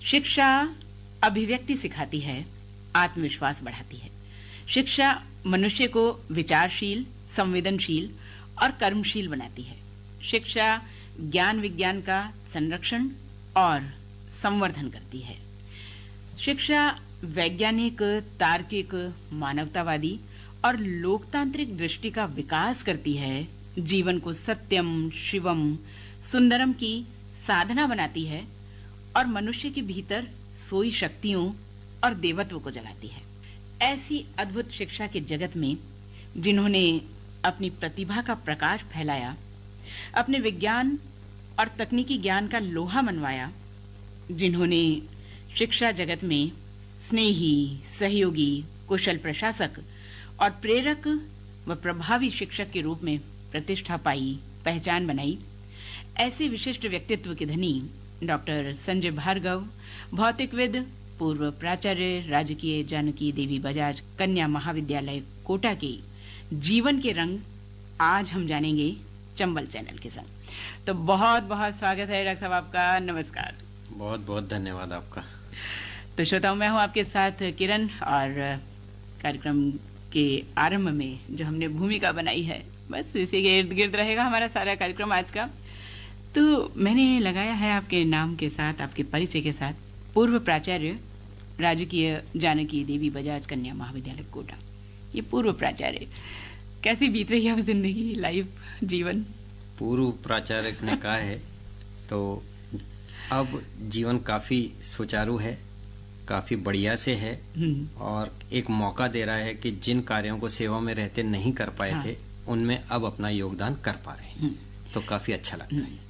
शिक्षा अभिव्यक्ति सिखाती है, आत्मविश्वास बढ़ाती है। शिक्षा मनुष्य को विचारशील, संवेदनशील और कर्मशील बनाती है। शिक्षा ज्ञान विज्ञान का संरक्षण और संवर्धन करती है। शिक्षा वैज्ञानिक, तार्किक, मानवतावादी और लोकतांत्रिक दृष्टि का विकास करती है। जीवन को सत्यम, शिवम, सुंदरम की साधना बनाती है और मनुष्य के भीतर सोई शक्तियों और देवत्व को जगाती है। ऐसी अद्भुत शिक्षा के जगत में जिन्होंने अपनी प्रतिभा का प्रकाश फैलाया, अपने विज्ञान और तकनीकी ज्ञान का लोहा मनवाया, जिन्होंने शिक्षा जगत में स्नेही, सहयोगी, कुशल प्रशासक और प्रेरक व प्रभावी शिक्षक के रूप में प्रतिष्ठा पाई, पहचान बनाई, ऐसे विशिष्ट व्यक्तित्व के धनी डॉक्टर संजय भार्गव, भौतिकविद, पूर्व प्राचार्य, राजकीय जानकी देवी बजाज कन्या महाविद्यालय कोटा के जीवन के रंग आज हम जानेंगे चंबल चैनल के संग। तो बहुत बहुत स्वागत है डॉक्टर साहब आपका। नमस्कार। बहुत बहुत धन्यवाद आपका। तो श्रोताओं, मैं हूँ आपके साथ किरण, और कार्यक्रम के आरंभ में जो हमने भूमिका बनाई है, बस इसी के इर्द गिर्द रहेगा हमारा सारा कार्यक्रम आज का। तो मैंने लगाया है आपके नाम के साथ, आपके परिचय के साथ, पूर्व प्राचार्य, राजकीय जानकी देवी बजाज कन्या महाविद्यालय कोटा। ये पूर्व प्राचार्य, कैसी बीत रही है अब जिंदगी, लाइफ, जीवन? पूर्व प्राचार्य ने कहा है तो अब जीवन काफी सुचारू है, काफी बढ़िया से है, और एक मौका दे रहा है कि जिन कार्यों को सेवा में रहते नहीं कर पाए थे, उनमें अब अपना योगदान कर पा रहे हैं। तो काफी अच्छा लगता है।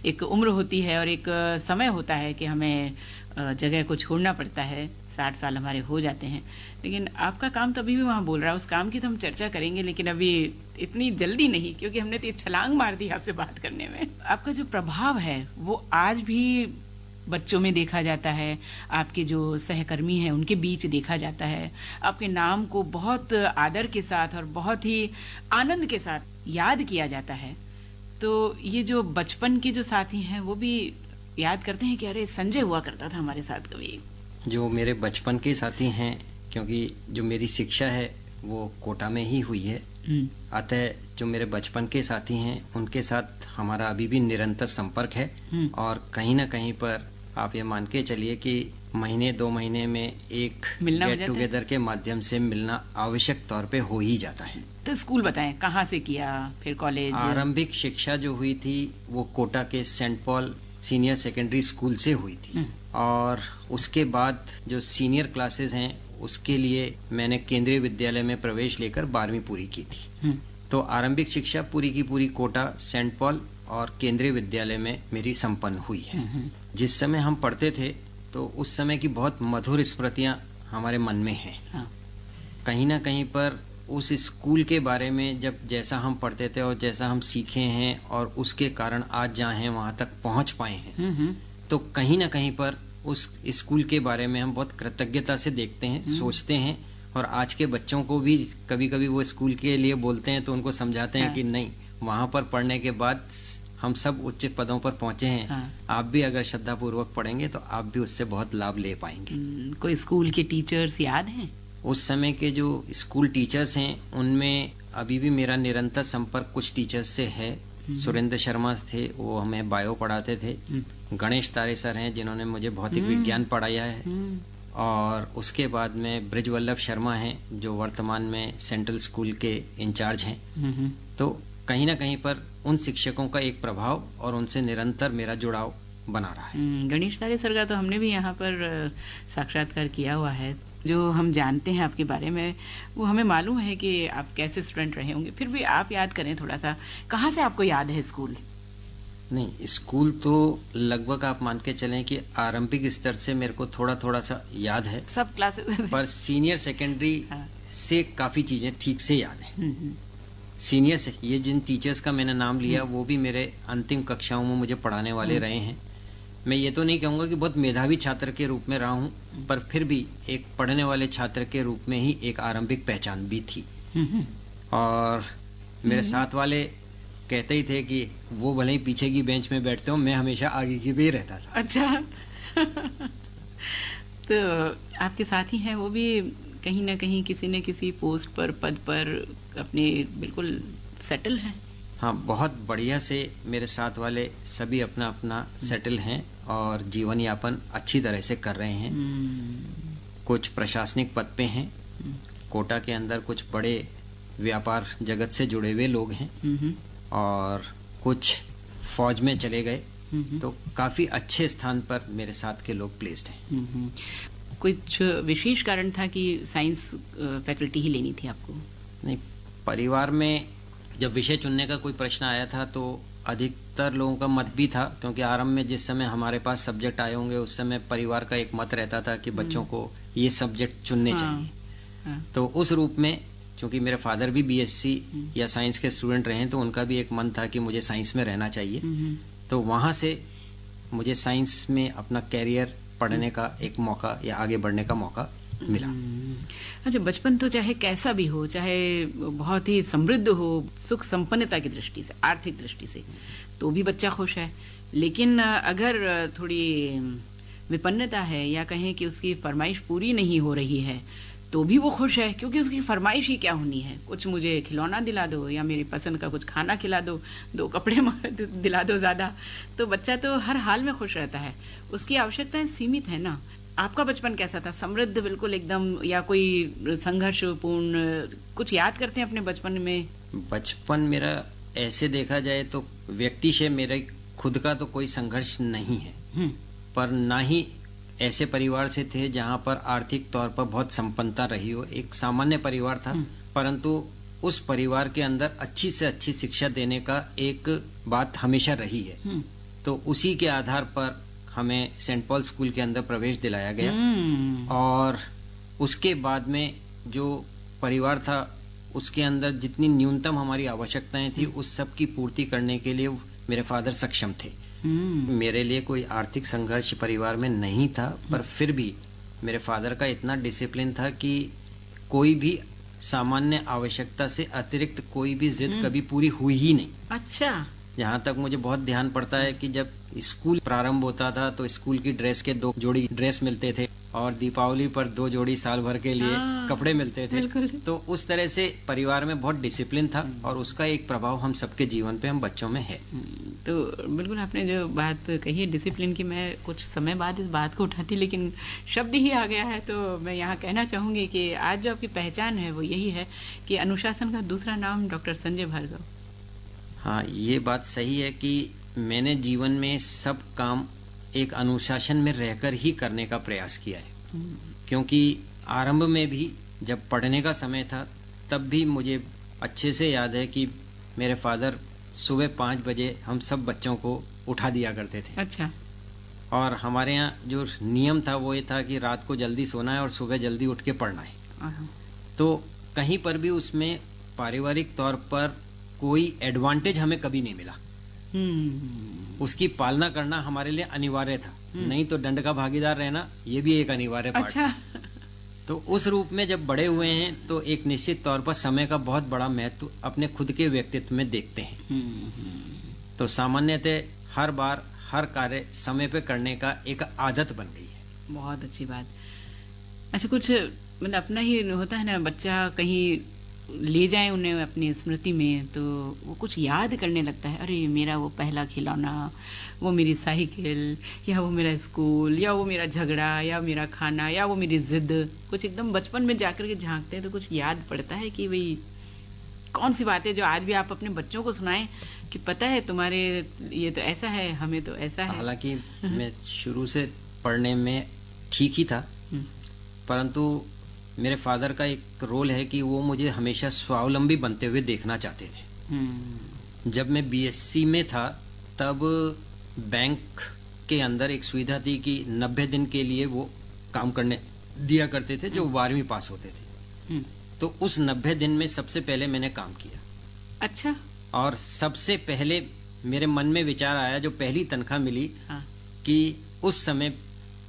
एक उम्र होती है और एक समय होता है कि हमें जगह को छोड़ना पड़ता है। 60 साल हमारे हो जाते हैं, लेकिन आपका काम तो अभी भी वहाँ बोल रहा है। उस काम की तो हम चर्चा करेंगे, लेकिन अभी इतनी जल्दी नहीं, क्योंकि हमने तो ये छलांग मार दी आपसे बात करने में। आपका जो प्रभाव है वो आज भी बच्चों में देखा जाता है, आपके जो सहकर्मी हैं उनके बीच देखा जाता है। आपके नाम को बहुत आदर के साथ और बहुत ही आनंद के साथ याद किया जाता है। तो ये जो बचपन के जो साथी हैं वो भी याद करते हैं कि अरे संजय हुआ करता था हमारे साथ कभी। जो मेरे बचपन के साथी हैं, क्योंकि जो मेरी शिक्षा है वो कोटा में ही हुई है, अतः जो मेरे बचपन के साथी हैं उनके साथ हमारा अभी भी निरंतर संपर्क है। और कहीं ना कहीं पर आप ये मान के चलिए कि महीने 2 महीने में एक गेट टुगेदर के माध्यम से मिलना आवश्यक तौर पे हो ही जाता है। तो स्कूल बताएं, कहाँ से किया, फिर कॉलेज? आरंभिक शिक्षा जो हुई थी वो कोटा के Saint Paul Senior Secondary School से हुई थी, और उसके बाद जो सीनियर क्लासेस हैं उसके लिए मैंने केंद्रीय विद्यालय में प्रवेश लेकर 12वीं पूरी की थी। तो आरंभिक शिक्षा पूरी की पूरी कोटा, सेंट पॉल और केंद्रीय विद्यालय में मेरी संपन्न हुई है। जिस समय हम पढ़ते थे तो उस समय की बहुत मधुर स्मृतियां हमारे मन में हैं। कहीं ना कहीं पर उस स्कूल के बारे में जब जैसा हम पढ़ते थे और जैसा हम सीखे हैं और उसके कारण आज जहाँ हैं वहां तक पहुंच पाए हैं, तो कहीं ना कहीं पर उस स्कूल के बारे में हम बहुत कृतज्ञता से देखते हैं, सोचते हैं। और आज के बच्चों को भी कभी कभी वो स्कूल के लिए बोलते हैं तो उनको समझाते हैं कि नहीं, वहां पर पढ़ने के बाद हम सब उच्च पदों पर पहुंचे हैं। आप भी अगर श्रद्धा पूर्वक पढ़ेंगे तो आप भी उससे बहुत लाभ ले पाएंगे। कोई स्कूल के टीचर्स याद हैं? उस समय के जो स्कूल टीचर्स हैं उनमें अभी भी मेरा निरंतर संपर्क कुछ टीचर्स से है। सुरेंद्र शर्मा थे, वो हमें बायो पढ़ाते थे। गणेश तारे सर हैं जिन्होंने मुझे भौतिक विज्ञान पढ़ाया है। और उसके बाद में ब्रिजवल्लभ शर्मा हैं जो वर्तमान में सेंट्रल स्कूल के इंचार्ज हैं। तो कहीं ना कहीं पर उन शिक्षकों का एक प्रभाव और उनसे निरंतर मेरा जुड़ाव बना रहा है। गणेश तारे सर का तो हमने भी यहाँ पर साक्षात्कार किया हुआ है। जो हम जानते हैं आपके बारे में वो हमें मालूम है कि आप कैसे स्टूडेंट रहे होंगे, फिर भी आप याद करें थोड़ा सा, कहाँ से आपको याद है स्कूल? नहीं, स्कूल तो लगभग आप मान के चलें कि आरंभिक स्तर से मेरे को थोड़ा थोड़ा सा याद है, सब क्लासेस पर सीनियर सेकेंडरी से काफी चीजें ठीक से याद है। सीनियर से ये जिन टीचर्स का मैंने नाम लिया वो भी मेरे अंतिम कक्षाओं में मुझे पढ़ाने वाले रहे हैं। मैं ये तो नहीं कहूंगा कि बहुत मेधावी छात्र के रूप में रहा हूं, पर फिर भी एक पढ़ने वाले छात्र के रूप में ही एक आरंभिक पहचान भी थी। और मेरे साथ वाले कहते ही थे कि वो भले ही पीछे की बेंच में बैठते हो, मैं हमेशा आगे की भी रहता था। अच्छा। तो आपके साथी हैं वो भी कहीं ना कहीं किसी न किसी पोस्ट पर, पद पर अपने बिल्कुल सेटल हैं? हाँ, बहुत बढ़िया से मेरे साथ वाले सभी अपना अपना सेटल हैं और जीवन यापन अच्छी तरह से कर रहे हैं। कुछ प्रशासनिक पद पे हैं, कोटा के अंदर कुछ बड़े व्यापार जगत से जुड़े हुए लोग हैं और कुछ फौज में चले गए, तो काफी अच्छे स्थान पर मेरे साथ के लोग प्लेस्ड हैं। कुछ विशेष कारण था कि साइंस फैकल्टी ही लेनी थी आपको? नहीं, परिवार में जब विषय चुनने का कोई प्रश्न आया था तो अधिकतर लोगों का मत भी था, क्योंकि आरंभ में जिस समय हमारे पास सब्जेक्ट आए होंगे उस समय परिवार का एक मत रहता था कि बच्चों को ये सब्जेक्ट चुनने चाहिए। तो उस रूप में क्योंकि मेरे फादर भी बीएससी या साइंस के स्टूडेंट रहे हैं तो उनका भी एक मन था कि मुझे साइंस में रहना चाहिए। तो वहां से मुझे साइंस में अपना कैरियर पढ़ने का एक मौका या आगे बढ़ने का मौका मिला। अच्छा, बचपन तो चाहे कैसा भी हो, चाहे बहुत ही समृद्ध हो, सुख संपन्नता की दृष्टि से, आर्थिक दृष्टि से, तो भी बच्चा खुश है। लेकिन अगर थोड़ी विपन्नता है या कहें कि उसकी फरमाइश पूरी नहीं हो रही है तो भी वो खुश है, क्योंकि उसकी फरमाइश ही क्या होनी है, कुछ मुझे खिलौना दिला दो या मेरी पसंद का कुछ खाना खिला दो, 2 कपड़े दिला दो ज़्यादा, तो बच्चा तो हर हाल में खुश रहता है। उसकी आवश्यकताएं सीमित है ना। आपका बचपन कैसा था? समृद्ध बिल्कुल एकदम, या कोई संघर्षपूर्ण? कुछ याद करते हैं अपने बचपन में? बचपन मेरा ऐसे देखा जाए तो व्यक्ति से मेरे खुद का तो कोई संघर्ष नहीं है, पर ना ही ऐसे परिवार से थे जहां पर आर्थिक तौर पर बहुत संपन्नता रही हो। एक सामान्य परिवार था, परंतु उस परिवार के अंदर अच्छी से अच्छी शिक्षा देने का एक बात हमेशा रही है। तो उसी के आधार पर हमें सेंट पॉल स्कूल के अंदर प्रवेश दिलाया गया और उसके बाद में जो परिवार था उसके अंदर जितनी न्यूनतम हमारी आवश्यकताएं थी उस सब की पूर्ति करने के लिए मेरे फादर सक्षम थे। मेरे लिए कोई आर्थिक संघर्ष परिवार में नहीं था, पर फिर भी मेरे फादर का इतना डिसिप्लिन था कि कोई भी सामान्य आवश्यकता से अतिरिक्त कोई भी जिद कभी पूरी हुई ही नहीं। अच्छा। यहाँ तक मुझे बहुत ध्यान पड़ता है कि जब स्कूल प्रारंभ होता था तो स्कूल की ड्रेस के 2 जोड़ी ड्रेस मिलते थे और दीपावली पर 2 जोड़ी साल भर के लिए कपड़े मिलते थे। तो उस तरह से परिवार में बहुत डिसिप्लिन था और उसका एक प्रभाव हम सबके जीवन पे, हम बच्चों में है। तो बिल्कुल आपने जो बात कही है डिसिप्लिन की, मैं कुछ समय बाद इस बात को उठाती, लेकिन शब्द ही आ गया है तो मैं यहाँ कहना चाहूंगी कि आज जो आपकी पहचान है वो यही है कि अनुशासन का दूसरा नाम डॉक्टर संजय भार्गव। हाँ, ये बात सही है कि मैंने जीवन में सब काम एक अनुशासन में रहकर ही करने का प्रयास किया है, क्योंकि आरंभ में भी जब पढ़ने का समय था तब भी मुझे अच्छे से याद है कि मेरे फादर सुबह 5 बजे हम सब बच्चों को उठा दिया करते थे। अच्छा। और हमारे यहाँ जो नियम था वो ये था कि रात को जल्दी सोना है और सुबह जल्दी उठ के पढ़ना है। तो कहीं पर भी उसमें पारिवारिक तौर पर कोई एडवांटेज हमें कभी नहीं मिला। उसकी पालना करना हमारे लिए अनिवार्य था, नहीं तो दंड का भागीदार रहना ये भी एक अनिवार्य पार्ट था। तो उस रूप में जब बड़े हुए हैं तो एक निश्चित तौर पर समय का बहुत बड़ा महत्व अपने खुद के व्यक्तित्व में देखते हैं। तो सामान्यतः हर बार हर कार्य समय पे करने का एक आदत बन गई है। बहुत अच्छी बात। अच्छा, कुछ मतलब अपना ही होता है ना, बच्चा कहीं ले जाए उन्हें अपनी स्मृति में तो वो कुछ याद करने लगता है, अरे मेरा वो पहला खिलौना, वो मेरी साइकिल, या वो मेरा स्कूल, या वो मेरा झगड़ा, या मेरा खाना, या वो मेरी जिद। कुछ एकदम बचपन में जाकर के झांकते हैं तो कुछ याद पड़ता है कि भाई कौन सी बातें जो आज भी आप अपने बच्चों को सुनाएं कि पता है तुम्हारे ये तो ऐसा है, हमें तो ऐसा है। हालांकि मैं शुरू से पढ़ने में ठीक ही था, परंतु मेरे फादर का एक रोल है कि वो मुझे हमेशा स्वावलंबी बनते हुए देखना चाहते थे। जब मैं बीएससी में था तब बैंक के अंदर एक सुविधा थी कि 90 दिन के लिए वो काम करने दिया करते थे जो 12वीं पास होते थे। तो उस 90 दिन में सबसे पहले मैंने काम किया। अच्छा। और सबसे पहले मेरे मन में विचार आया जो पहली तनख्वाह मिली, कि उस समय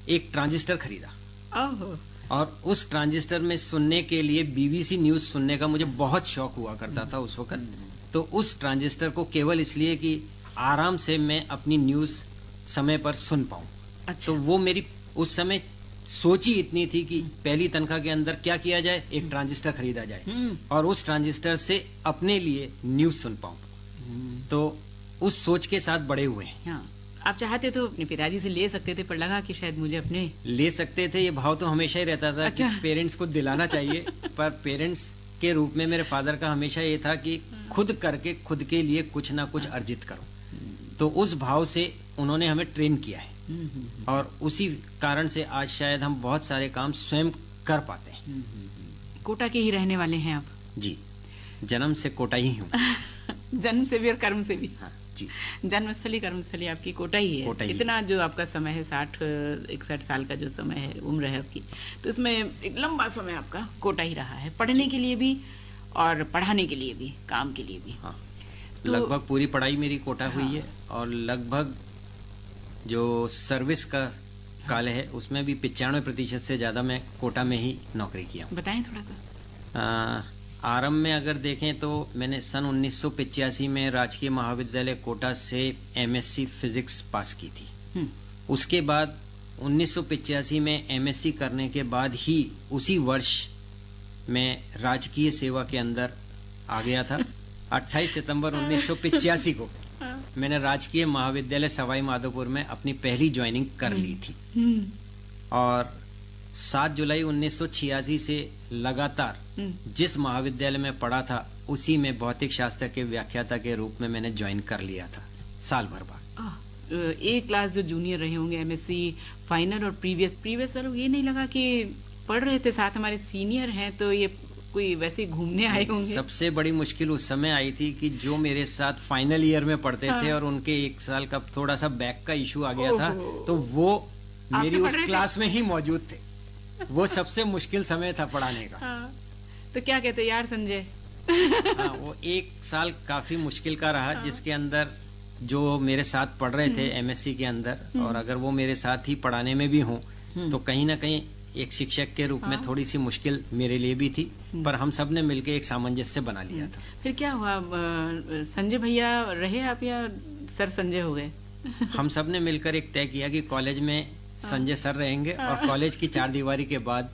एक ट्रांजिस्टर खरीदा। और उस ट्रांजिस्टर में सुनने के लिए बीबीसी न्यूज सुनने का मुझे बहुत शौक हुआ करता था उस वक्त। तो उस ट्रांजिस्टर को केवल इसलिए कि आराम से मैं अपनी न्यूज समय पर सुन पाऊं। अच्छा। तो वो मेरी उस समय सोच ही इतनी थी कि पहली तनख्वाह के अंदर क्या किया जाए, एक ट्रांजिस्टर खरीदा जाए और उस ट्रांजिस्टर से अपने लिए न्यूज सुन पाऊं। तो उस सोच के साथ बड़े हुए हैं। हाँ, आप चाहते तो अपने पिताजी से ले सकते थे, पर लगा कि शायद मुझे अपने ले सकते थे, ये भाव तो हमेशा ही रहता था अच्छा। कि पेरेंट्स को दिलाना चाहिए। पर पेरेंट्स के रूप में मेरे फादर का हमेशा ये था कि खुद करके खुद के लिए कुछ ना कुछ अर्जित करो। तो उस भाव से उन्होंने हमें ट्रेन किया है और उसी कारण से आज शायद हम बहुत सारे काम स्वयं कर पाते हैं। कोटा के ही रहने वाले हैं आप? जी, जन्म से कोटा ही हूँ। जन्म से भी और कर्म से भी? हाँ जी। जन्मस्थली कर्मस्थली आपकी कोटा ही है। कोटा ही इतना जो आपका समय है, 60-61 साल का जो समय है, उम्र है आपकी, तो इसमें एक लंबा समय आपका कोटा ही रहा है, पढ़ने के लिए भी और पढ़ाने के लिए भी, काम के लिए भी। हाँ, तो लगभग पूरी पढ़ाई मेरी कोटा हुई है और लगभग जो सर्विस का काल है उसमें भी 95% से ज्यादा मैं कोटा में ही नौकरी किया हूँ। बताएं थोड़ा सा। आरंभ में अगर देखें तो मैंने सन 1985 में राजकीय महाविद्यालय कोटा से एमएससी फिजिक्स पास की थी। उसके बाद 1985 में एमएससी करने के बाद ही उसी वर्ष मैं राजकीय सेवा के अंदर आ गया था। 28 सितंबर 1985 को मैंने राजकीय महाविद्यालय सवाई माधोपुर में अपनी पहली ज्वाइनिंग कर ली थी और 7 जुलाई 1986 से लगातार जिस महाविद्यालय में पढ़ा था उसी में भौतिक शास्त्र के व्याख्याता के रूप में मैंने ज्वाइन कर लिया था साल भर बाद। एक क्लास जो जूनियर रहे होंगे, एमएससी फाइनल और प्रीवियस वालों, ये नहीं लगा कि पढ़ रहे थे साथ हमारे सीनियर हैं तो ये कोई वैसे घूमने आए होंगे? सबसे बड़ी मुश्किल उस समय आई थी कि जो मेरे साथ फाइनल ईयर में पढ़ते थे और उनके एक साल का थोड़ा सा बैक का इशू आ गया था, तो वो मेरी उस क्लास में ही मौजूद थे। वो सबसे मुश्किल समय था पढ़ाने का। तो क्या कहते यार संजय? हाँ, वो एक साल काफी मुश्किल का रहा जिसके अंदर जो मेरे साथ पढ़ रहे थे एमएससी के अंदर और अगर वो मेरे साथ ही पढ़ाने में भी हों तो कहीं ना कहीं एक शिक्षक के रूप में थोड़ी सी मुश्किल मेरे लिए भी थी, पर हम सब ने मिलकर एक सामंजस्य बना लिया था। फिर क्या हुआ, संजय भैया रहे आप या सर संजय हो गए? हम सब ने मिलकर एक तय किया कि कॉलेज में संजय सर रहेंगे और कॉलेज की 4 दीवारी के बाद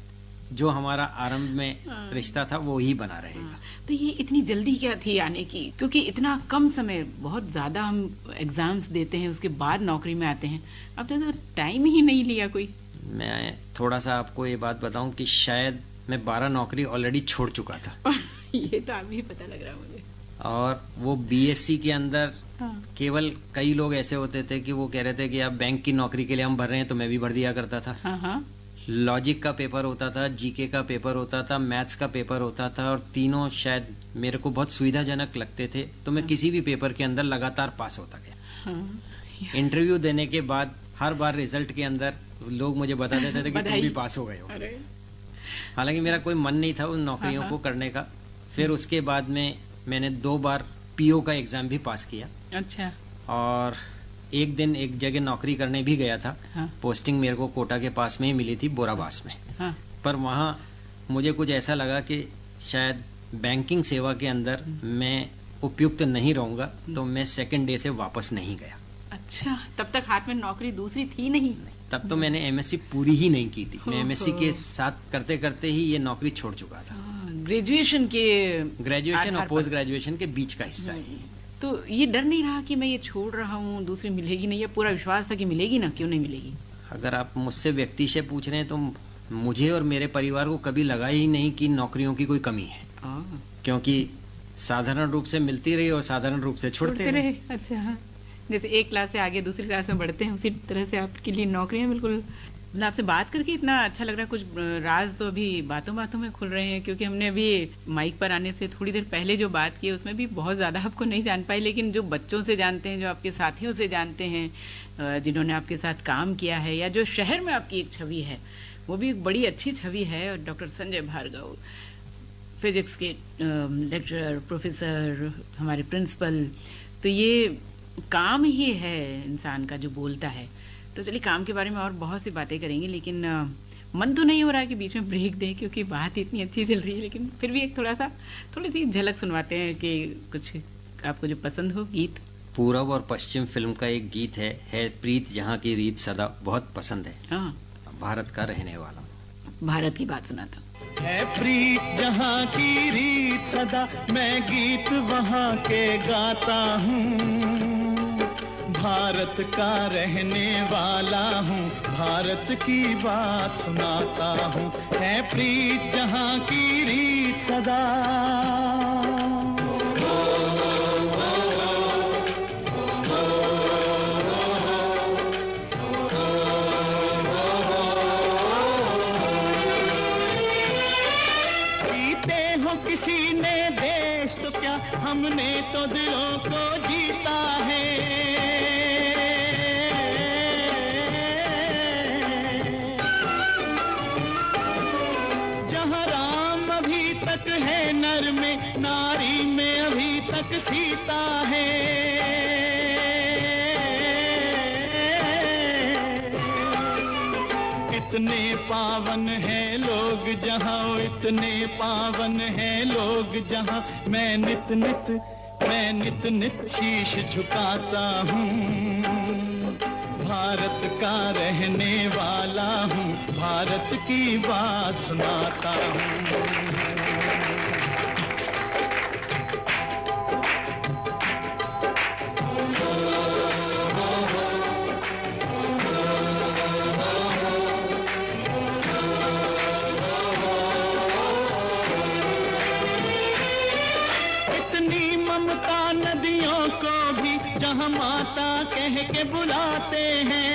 जो हमारा आरंभ में रिश्ता था वो ही बना रहेगा। तो ये इतनी जल्दी क्या थी आने की, क्योंकि इतना कम समय, बहुत ज्यादा हम एग्जाम्स देते हैं उसके बाद नौकरी में आते हैं, अब तो टाइम ही नहीं लिया कोई। मैं थोड़ा सा आपको ये बात बताऊं कि शायद मैं 12 नौकरी ऑलरेडी छोड़ चुका था। ये तो अभी पता लग रहा है मुझे। और वो बीएससी के अंदर केवल कई लोग ऐसे होते थे कि वो कह रहे थे कि आप बैंक की नौकरी के लिए हम भर रहे हैं, तो मैं भी भर दिया करता था। लॉजिक का पेपर होता था, जीके का पेपर होता था, मैथ्स का पेपर होता था और तीनों शायद मेरे को बहुत सुविधाजनक लगते थे, तो मैं किसी भी पेपर के अंदर लगातार पास होता गया। इंटरव्यू देने के बाद हर बार रिजल्ट के अंदर लोग मुझे बता देते थे कि तुम भी पास हो गए हो। हालांकि मेरा कोई मन नहीं था उन नौकरियों को करने का। फिर उसके बाद में मैंने 2 बार पीओ का एग्जाम भी पास किया। अच्छा। और एक दिन एक जगह नौकरी करने भी गया था। पोस्टिंग मेरे को कोटा के पास में ही मिली थी, बोराबास में। पर वहाँ मुझे कुछ ऐसा लगा कि शायद बैंकिंग सेवा के अंदर मैं उपयुक्त नहीं रहूंगा, तो मैं सेकंड डे से वापस नहीं गया। अच्छा, तब तक हाथ में नौकरी दूसरी थी नहीं? तब तो मैंने एमएससी पूरी ही नहीं की थी। मैं एमएससी के साथ करते करते ही ये नौकरी छोड़ चुका था। ग्रेजुएशन और पोस्ट ग्रेजुएशन के बीच का हिस्सा है। तो ये डर नहीं रहा कि मैं ये छोड़ रहा हूँ, दूसरी मिलेगी नहीं? या पूरा विश्वास था कि मिलेगी ना, क्यों नहीं मिलेगी? अगर आप मुझसे व्यक्ति से पूछ रहे हैं तो मुझे और मेरे परिवार को कभी लगा ही नहीं कि नौकरियों की कोई कमी है, क्योंकि साधारण रूप से मिलती रही और साधारण रूप से छुड़ते रहे। अच्छा, जैसे एक क्लास से आगे दूसरी क्लास में बढ़ते हैं, उसी तरह से आपके लिए नौकरियां बिल्कुल। आपसे बात करके इतना अच्छा लग रहा है। कुछ राज तो अभी बातों बातों में खुल रहे हैं, क्योंकि हमने अभी माइक पर आने से थोड़ी देर पहले जो बात की उसमें भी बहुत ज्यादा आपको नहीं जान पाई, लेकिन जो बच्चों से जानते हैं, जो आपके साथियों से जानते हैं, जिन्होंने आपके साथ काम किया है, या जो शहर में आपकी एक छवि है, वो भी एक बड़ी अच्छी छवि है। डॉक्टर संजय भार्गव, फिजिक्स के लेक्चरर, प्रोफेसर, हमारे प्रिंसिपल, तो ये काम ही है इंसान का जो बोलता है। तो चलिए काम के बारे में और बहुत सी बातें करेंगे, लेकिन मन तो नहीं हो रहा है कि बीच में ब्रेक दें, क्योंकि बात इतनी अच्छी चल रही है। लेकिन फिर भी एक थोड़ी सी झलक सुनवाते हैं कि कुछ आपको जो पसंद हो गीत। पूरब और पश्चिम फिल्म का एक गीत है प्रीत जहाँ की रीत सदा, बहुत पसंद है। भारत का रहने वाला हूँ। भारत की बात सुनाता हूँ। है प्रीत जहाँ की रीत सदा, मैं गीत वहाँ के गाता हूँ। भारत का रहने वाला हूँ, भारत की बात सुनाता हूँ। है प्रीत जहाँ की रीत सदा। किसी ने देश तो क्या, हमने तो दिलों को जीता है। जहाँ राम अभी तक है नर में, नारी में अभी तक सीता है। इतने पावन हैं लोग जहाँ, इतने पावन हैं लोग जहाँ, मैं नित नित शीश झुकाता हूँ। भारत का रहने वाला हूँ, भारत की बात सुनाता हूँ। नदियों को भी जहाँ माता कह के बुलाते हैं।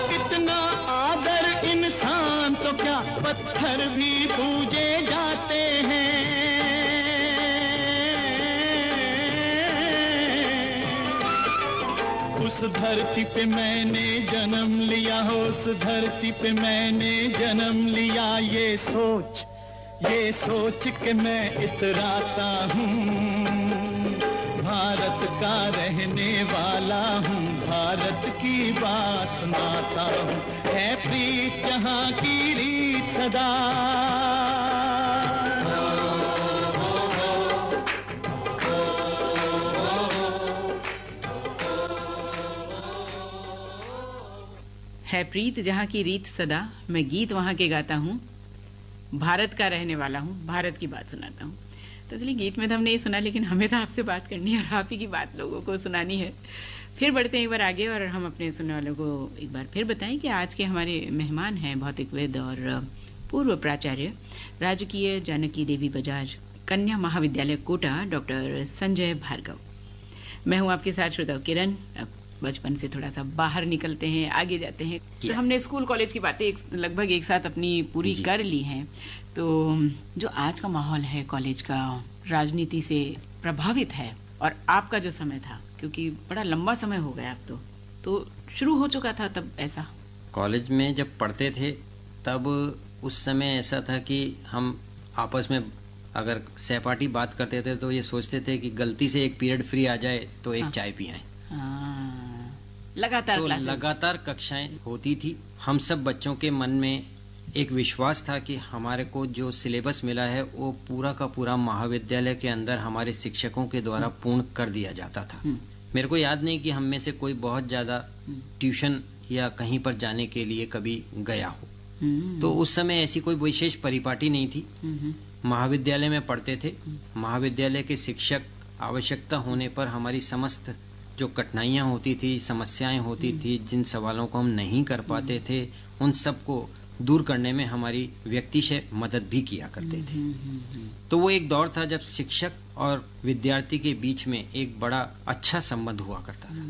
कितना आदर इंसान तो क्या, पत्थर भी पूजे जाते हैं। उस धरती पे मैंने जन्म लिया, उस धरती पे मैंने जन्म लिया। ये सोच के मैं इतराता हूँ। भारत का रहने वाला हूँ, भारत की बात सुनाता हूँ। है प्रीत जहाँ की रीत सदा। है प्रीत जहाँ की रीत सदा, मैं गीत वहाँ के गाता हूँ। भारत का रहने वाला हूँ, भारत की बात सुनाता हूँ। तो इसलिए गीत में तो हमने ये सुना, लेकिन हमें तो आपसे बात करनी है और आप ही की बात लोगों को सुनानी है। फिर बढ़ते हैं एक बार आगे और हम अपने सुनने वालों को एक बार फिर बताएं कि आज के हमारे मेहमान हैं भौतिकविद और पूर्व प्राचार्य राजकीय जानकी देवी बजाज कन्या महाविद्यालय कोटा डॉक्टर संजय भार्गव। मैं हूँ आपके साथ श्रोता किरण। अब बचपन से थोड़ा सा बाहर निकलते हैं, आगे जाते हैं। तो हमने स्कूल कॉलेज की बातें लगभग एक साथ अपनी पूरी कर ली हैं। तो जो आज का माहौल है कॉलेज का, राजनीति से प्रभावित है, और आपका जो समय था, क्योंकि बड़ा लंबा समय हो गया अब तो शुरू हो चुका था तब ऐसा। कॉलेज में जब पढ़ते थे तब उस समय ऐसा था कि हम आपस में अगर सहपाठी बात करते थे तो ये सोचते थे कि गलती से एक पीरियड फ्री आ जाए तो एक चाय पियाएं। लगातार कक्षाएं होती थी। हम सब बच्चों के मन में एक विश्वास था कि हमारे को जो सिलेबस मिला है वो पूरा का पूरा महाविद्यालय के अंदर हमारे शिक्षकों के द्वारा पूर्ण कर दिया जाता था। मेरे को याद नहीं कि हम में से कोई बहुत ज्यादा ट्यूशन या कहीं पर जाने के लिए कभी गया हो। तो उस समय ऐसी कोई विशेष परिपाटी नहीं थी। महाविद्यालय में पढ़ते थे। महाविद्यालय के शिक्षक आवश्यकता होने पर हमारी समस्त जो कठिनाइयां होती थी, समस्याएं होती थी, जिन सवालों को हम नहीं कर पाते थे, उन सब को दूर करने में हमारी व्यक्तिशः मदद भी किया करते थे। तो वो एक दौर था जब शिक्षक और विद्यार्थी के बीच में एक बड़ा अच्छा संबंध हुआ करता था,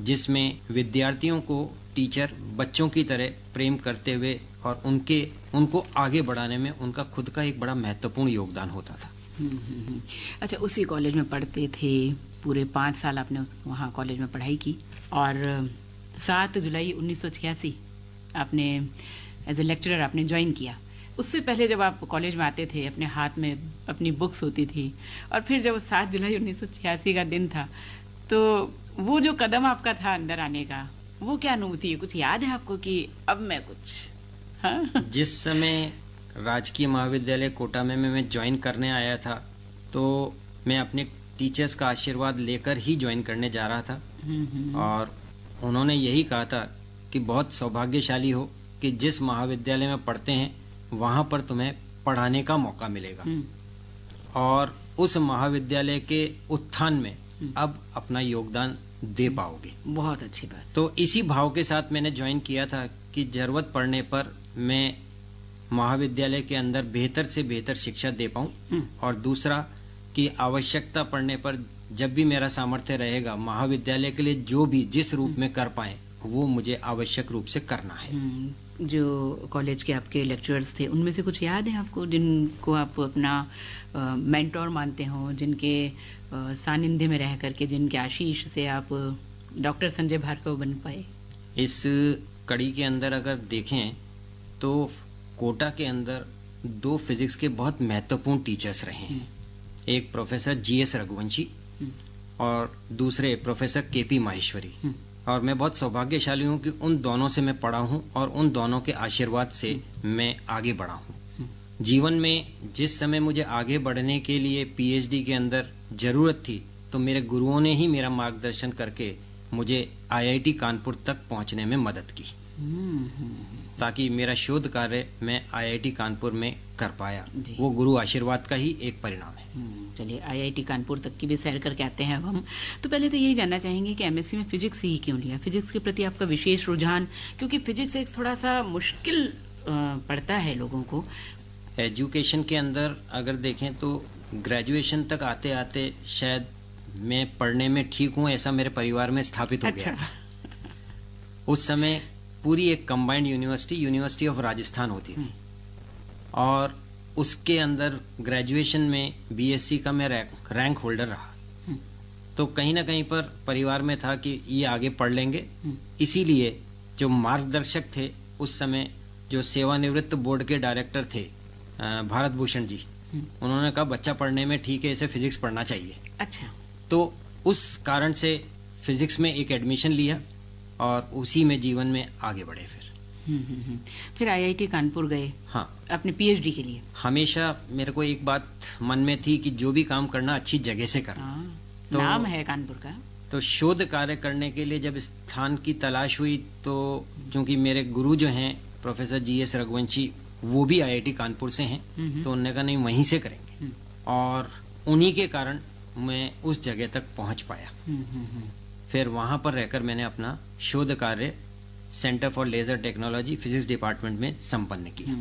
जिसमें विद्यार्थियों को टीचर बच्चों की तरह प्रेम करते हुए और उनको आगे बढ़ाने में उनका खुद का एक बड़ा महत्वपूर्ण योगदान होता था। अच्छा, उसी कॉलेज में पढ़ते थे, पूरे 5 साल आपने वहाँ कॉलेज में पढ़ाई की और 7 जुलाई 1986 आपने एज ए लेक्चरर आपने ज्वाइन किया। उससे पहले जब आप कॉलेज में आते थे, अपने हाथ में अपनी बुक्स होती थी, और फिर जब 7 जुलाई 1986 का दिन था, तो वो जो कदम आपका था अंदर आने का, वो क्या अनुभूति है? कुछ याद है आपको कि अब मैं कुछ? हाँ? जिस समय राजकीय महाविद्यालय कोटा में मैं ज्वाइन करने आया था, तो मैं अपने टीचर्स का आशीर्वाद लेकर ही ज्वाइन करने जा रहा था और उन्होंने यही कहा था कि बहुत सौभाग्यशाली हो कि जिस महाविद्यालय में पढ़ते हैं वहां पर तुम्हें पढ़ाने का मौका मिलेगा और उस महाविद्यालय के उत्थान में अब अपना योगदान दे पाओगे। बहुत अच्छी बात। तो इसी भाव के साथ मैंने ज्वाइन किया था कि जरूरत पड़ने पर मैं महाविद्यालय के अंदर बेहतर से बेहतर शिक्षा दे पाऊं और दूसरा कि आवश्यकता पड़ने पर जब भी मेरा सामर्थ्य रहेगा महाविद्यालय के लिए जो भी जिस रूप में कर पाए वो मुझे आवश्यक रूप से करना है। जो कॉलेज के आपके लेक्चरर्स थे उनमें से कुछ याद है आपको जिनको आप अपना मेंटोर मानते हो, जिनके सानिध्य में रह करके, जिनके आशीष से आप डॉक्टर संजय भार्गव बन पाए? इस कड़ी के अंदर अगर देखें तो कोटा के अंदर 2 फिजिक्स के बहुत महत्वपूर्ण टीचर्स रहे हैं। एक प्रोफेसर जीएस रघुवंशी और दूसरे प्रोफेसर केपी माहेश्वरी। और मैं बहुत सौभाग्यशाली हूं कि उन दोनों से मैं पढ़ा हूं और उन दोनों के आशीर्वाद से मैं आगे बढ़ा हूं। जीवन में जिस समय मुझे आगे बढ़ने के लिए पीएचडी के अंदर जरूरत थी तो मेरे गुरुओं ने ही मेरा मार्गदर्शन करके मुझे आईआईटी कानपुर तक पहुंचने में मदद की ताकि मेरा शोध कार्य मैं आईआईटी कानपुर में कर पाया। वो गुरु आशीर्वाद का ही एक परिणाम है। चलिए आईआईटी कानपुर तक की भी सैर करके आते हैं अब हम। तो पहले तो यही जानना चाहेंगे कि एमएससी में फिजिक्स ही क्यों लिया? फिजिक्स के प्रति आपका विशेष रुझान, क्योंकि फिजिक्स एक थोड़ा सा मुश्किल पड़ता है लोगों को। एजुकेशन के अंदर अगर देखें तो ग्रेजुएशन तक आते आते शायद मैं पढ़ने में ठीक हूँ ऐसा मेरे परिवार में स्थापित हो गया था। उस समय पूरी एक कंबाइंड यूनिवर्सिटी ऑफ राजस्थान होती थी और उसके अंदर ग्रेजुएशन में बीएससी का मैं रैंक होल्डर रहा। तो कहीं ना कहीं पर परिवार में था कि ये आगे पढ़ लेंगे, इसीलिए जो मार्गदर्शक थे उस समय, जो सेवानिवृत्त बोर्ड के डायरेक्टर थे भारत भूषण जी, उन्होंने कहा बच्चा पढ़ने में ठीक है, इसे फिजिक्स पढ़ना चाहिए। अच्छा। तो उस कारण से फिजिक्स में एक एडमिशन लिया और उसी में जीवन में आगे बढ़े। फिर आईआईटी कानपुर गए। हाँ, अपने पीएचडी के लिए। हमेशा मेरे को एक बात मन में थी कि जो भी काम करना अच्छी जगह से करना। तो नाम है कानपुर का। तो शोध कार्य करने के लिए जब स्थान की तलाश हुई तो चूंकि मेरे गुरु जो हैं प्रोफेसर जीएस रघुवंशी वो भी आईआईटी कानपुर से हैं, तो उन्होंने कहा नहीं वहीं से करेंगे और उन्हीं के कारण मैं उस जगह तक पहुंच पाया। फिर वहां पर रहकर मैंने अपना शोध कार्य centre for laser technology physics department में संपन्न किया।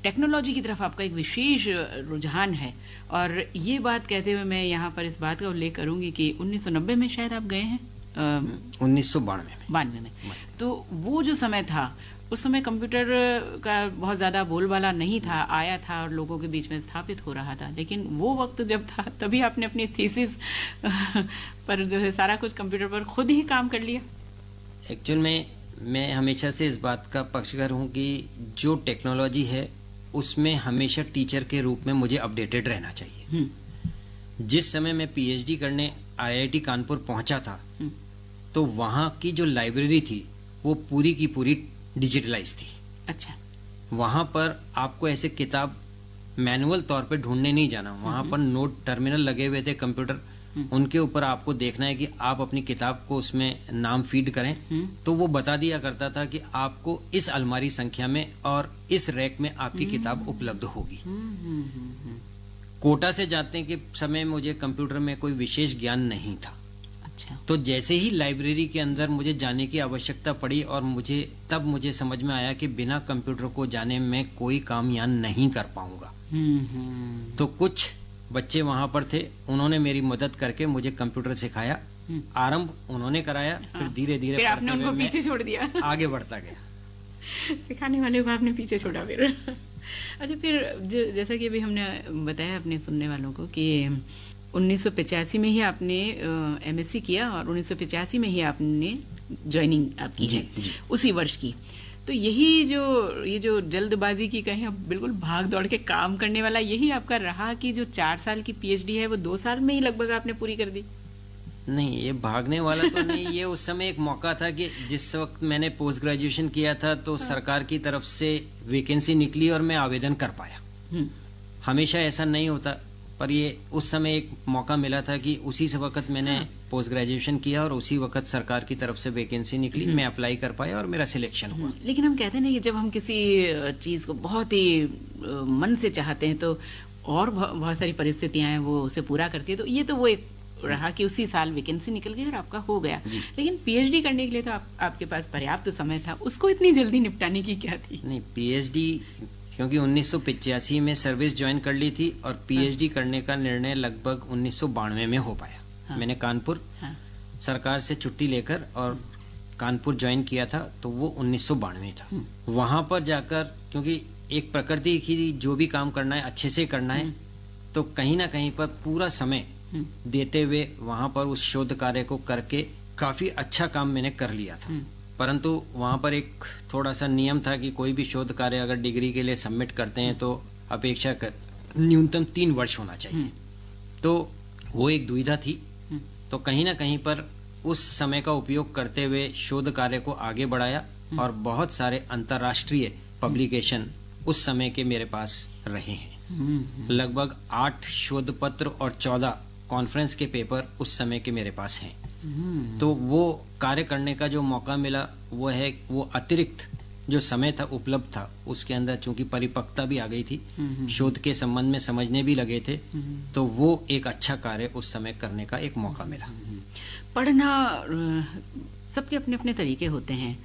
टेक्नोलॉजी की तरफ आपका एक विशेष रुझान है और ये बात कहते हुए मैं यहाँ पर इस बात का उल्लेख करूंगी कि 1990 में शायद आप गए हैं। 1992 में। तो वो जो समय था उस समय कंप्यूटर का बहुत ज्यादा बोलबाला नहीं था, आया था और लोगों के बीच में स्थापित हो रहा था, लेकिन वो वक्त जब था तभी आपने अपनी थीसिस पर जो है सारा कुछ कंप्यूटर पर खुद ही काम कर लिया। एक्चुअल में मैं हमेशा से इस बात का पक्षधर हूँ कि जो टेक्नोलॉजी है उसमें हमेशा टीचर के रूप में मुझे अपडेटेड रहना चाहिए। जिस समय मैं पीएचडी करने आईआईटी कानपुर पहुंचा था तो वहां की जो लाइब्रेरी थी वो पूरी की पूरी डिजिटलाइज थी। अच्छा। वहां पर आपको ऐसे किताब मैनुअल तौर पे ढूंढने नहीं जाना, वहां पर नोट टर्मिनल लगे हुए थे कंप्यूटर, उनके ऊपर आपको देखना है कि आप अपनी किताब को उसमें नाम फीड करें तो वो बता दिया करता था कि आपको इस अलमारी संख्या में और इस रैक में आपकी किताब उपलब्ध होगी। कोटा से जाने के समय मुझे कंप्यूटर में कोई विशेष ज्ञान नहीं था। अच्छा। तो जैसे ही लाइब्रेरी के अंदर मुझे जाने की आवश्यकता पड़ी और मुझे समझ में आया कि बिना कंप्यूटर को जाने मैं कोई काम यहाँ नहीं कर पाऊंगा। तो कुछ बच्चे वहां पर थे, उन्होंने मेरी मदद करके मुझे कंप्यूटर सिखाया। आरंभ उन्होंने कराया, फिर धीरे धीरे आपने उनको पीछे छोड़ दिया, आगे बढ़ता गया। सिखाने वाले को आपने पीछे छोड़ा फिर। अच्छा, फिर जैसा कि अभी हमने बताया अपने सुनने वालों को कि 1985 में ही आपने एमएससी किया और 1985 में ही आपने ज्वाइनिंग आपकी है उसी वर्ष की। तो ये जो जल्दबाजी की कहें, बिल्कुल भाग दौड़ के काम करने वाला, यही आपका रहा कि जो 4 साल की पीएचडी है वो 2 साल में ही लगभग आपने पूरी कर दी? नहीं, ये भागने वाला तो नहीं, ये उस समय एक मौका था कि जिस वक्त मैंने पोस्ट ग्रेजुएशन किया था तो सरकार की तरफ से वैकेंसी निकली और मैं आवेदन कर पाया। हमेशा ऐसा नहीं होता पर ये उस समय एक मौका मिला था कि उसी से वक्त मैंने पोस्ट ग्रेजुएशन किया और उसी वक्त सरकार की तरफ से वैकेंसी निकली, मैं अप्लाई कर पाया और मेरा सिलेक्शन हुआ। लेकिन हम कहते हैं ना कि जब हम किसी चीज को बहुत ही मन से चाहते हैं तो और बहुत सारी परिस्थितियां हैं वो उसे पूरा करती है, तो ये तो वो एक रहा कि उसी साल वैकेंसी निकल गई और आपका हो गया। लेकिन पीएचडी करने के लिए तो आपके पास पर्याप्त समय था, उसको इतनी जल्दी निपटाने की क्या थी? नहीं, पीएचडी क्योंकि 1985 में सर्विस ज्वाइन कर ली थी और पीएचडी करने का निर्णय लगभग 1992 में हो पाया। मैंने कानपुर सरकार से छुट्टी लेकर और कानपुर ज्वाइन किया था, तो वो 1992 था। वहां पर जाकर क्योंकि एक प्रकृति की जो भी काम करना है अच्छे से करना है, तो कहीं ना कहीं पर पूरा समय देते हुए वहां पर उस शोध कार्य को करके काफी अच्छा काम मैंने कर लिया था। परंतु वहां पर एक थोड़ा सा नियम था कि कोई भी शोध कार्य अगर डिग्री के लिए सबमिट करते हैं तो अपेक्षाकृत न्यूनतम 3 वर्ष होना चाहिए। तो वो एक दुविधा थी, तो कहीं ना कहीं पर उस समय का उपयोग करते हुए शोध कार्य को आगे बढ़ाया और बहुत सारे अंतर्राष्ट्रीय पब्लिकेशन उस समय के मेरे पास रहे हैं। लगभग 8 शोध पत्र और 14 कॉन्फ्रेंस के पेपर उस समय के मेरे पास हैं। तो वो कार्य करने का जो मौका मिला वो अतिरिक्त जो समय था उपलब्ध था, उसके अंदर चूंकि परिपक्वता भी आ गई थी, शोध के संबंध में समझने भी लगे थे, तो वो एक अच्छा कार्य उस समय करने का एक मौका मिला। पढ़ना सबके अपने अपने तरीके होते हैं।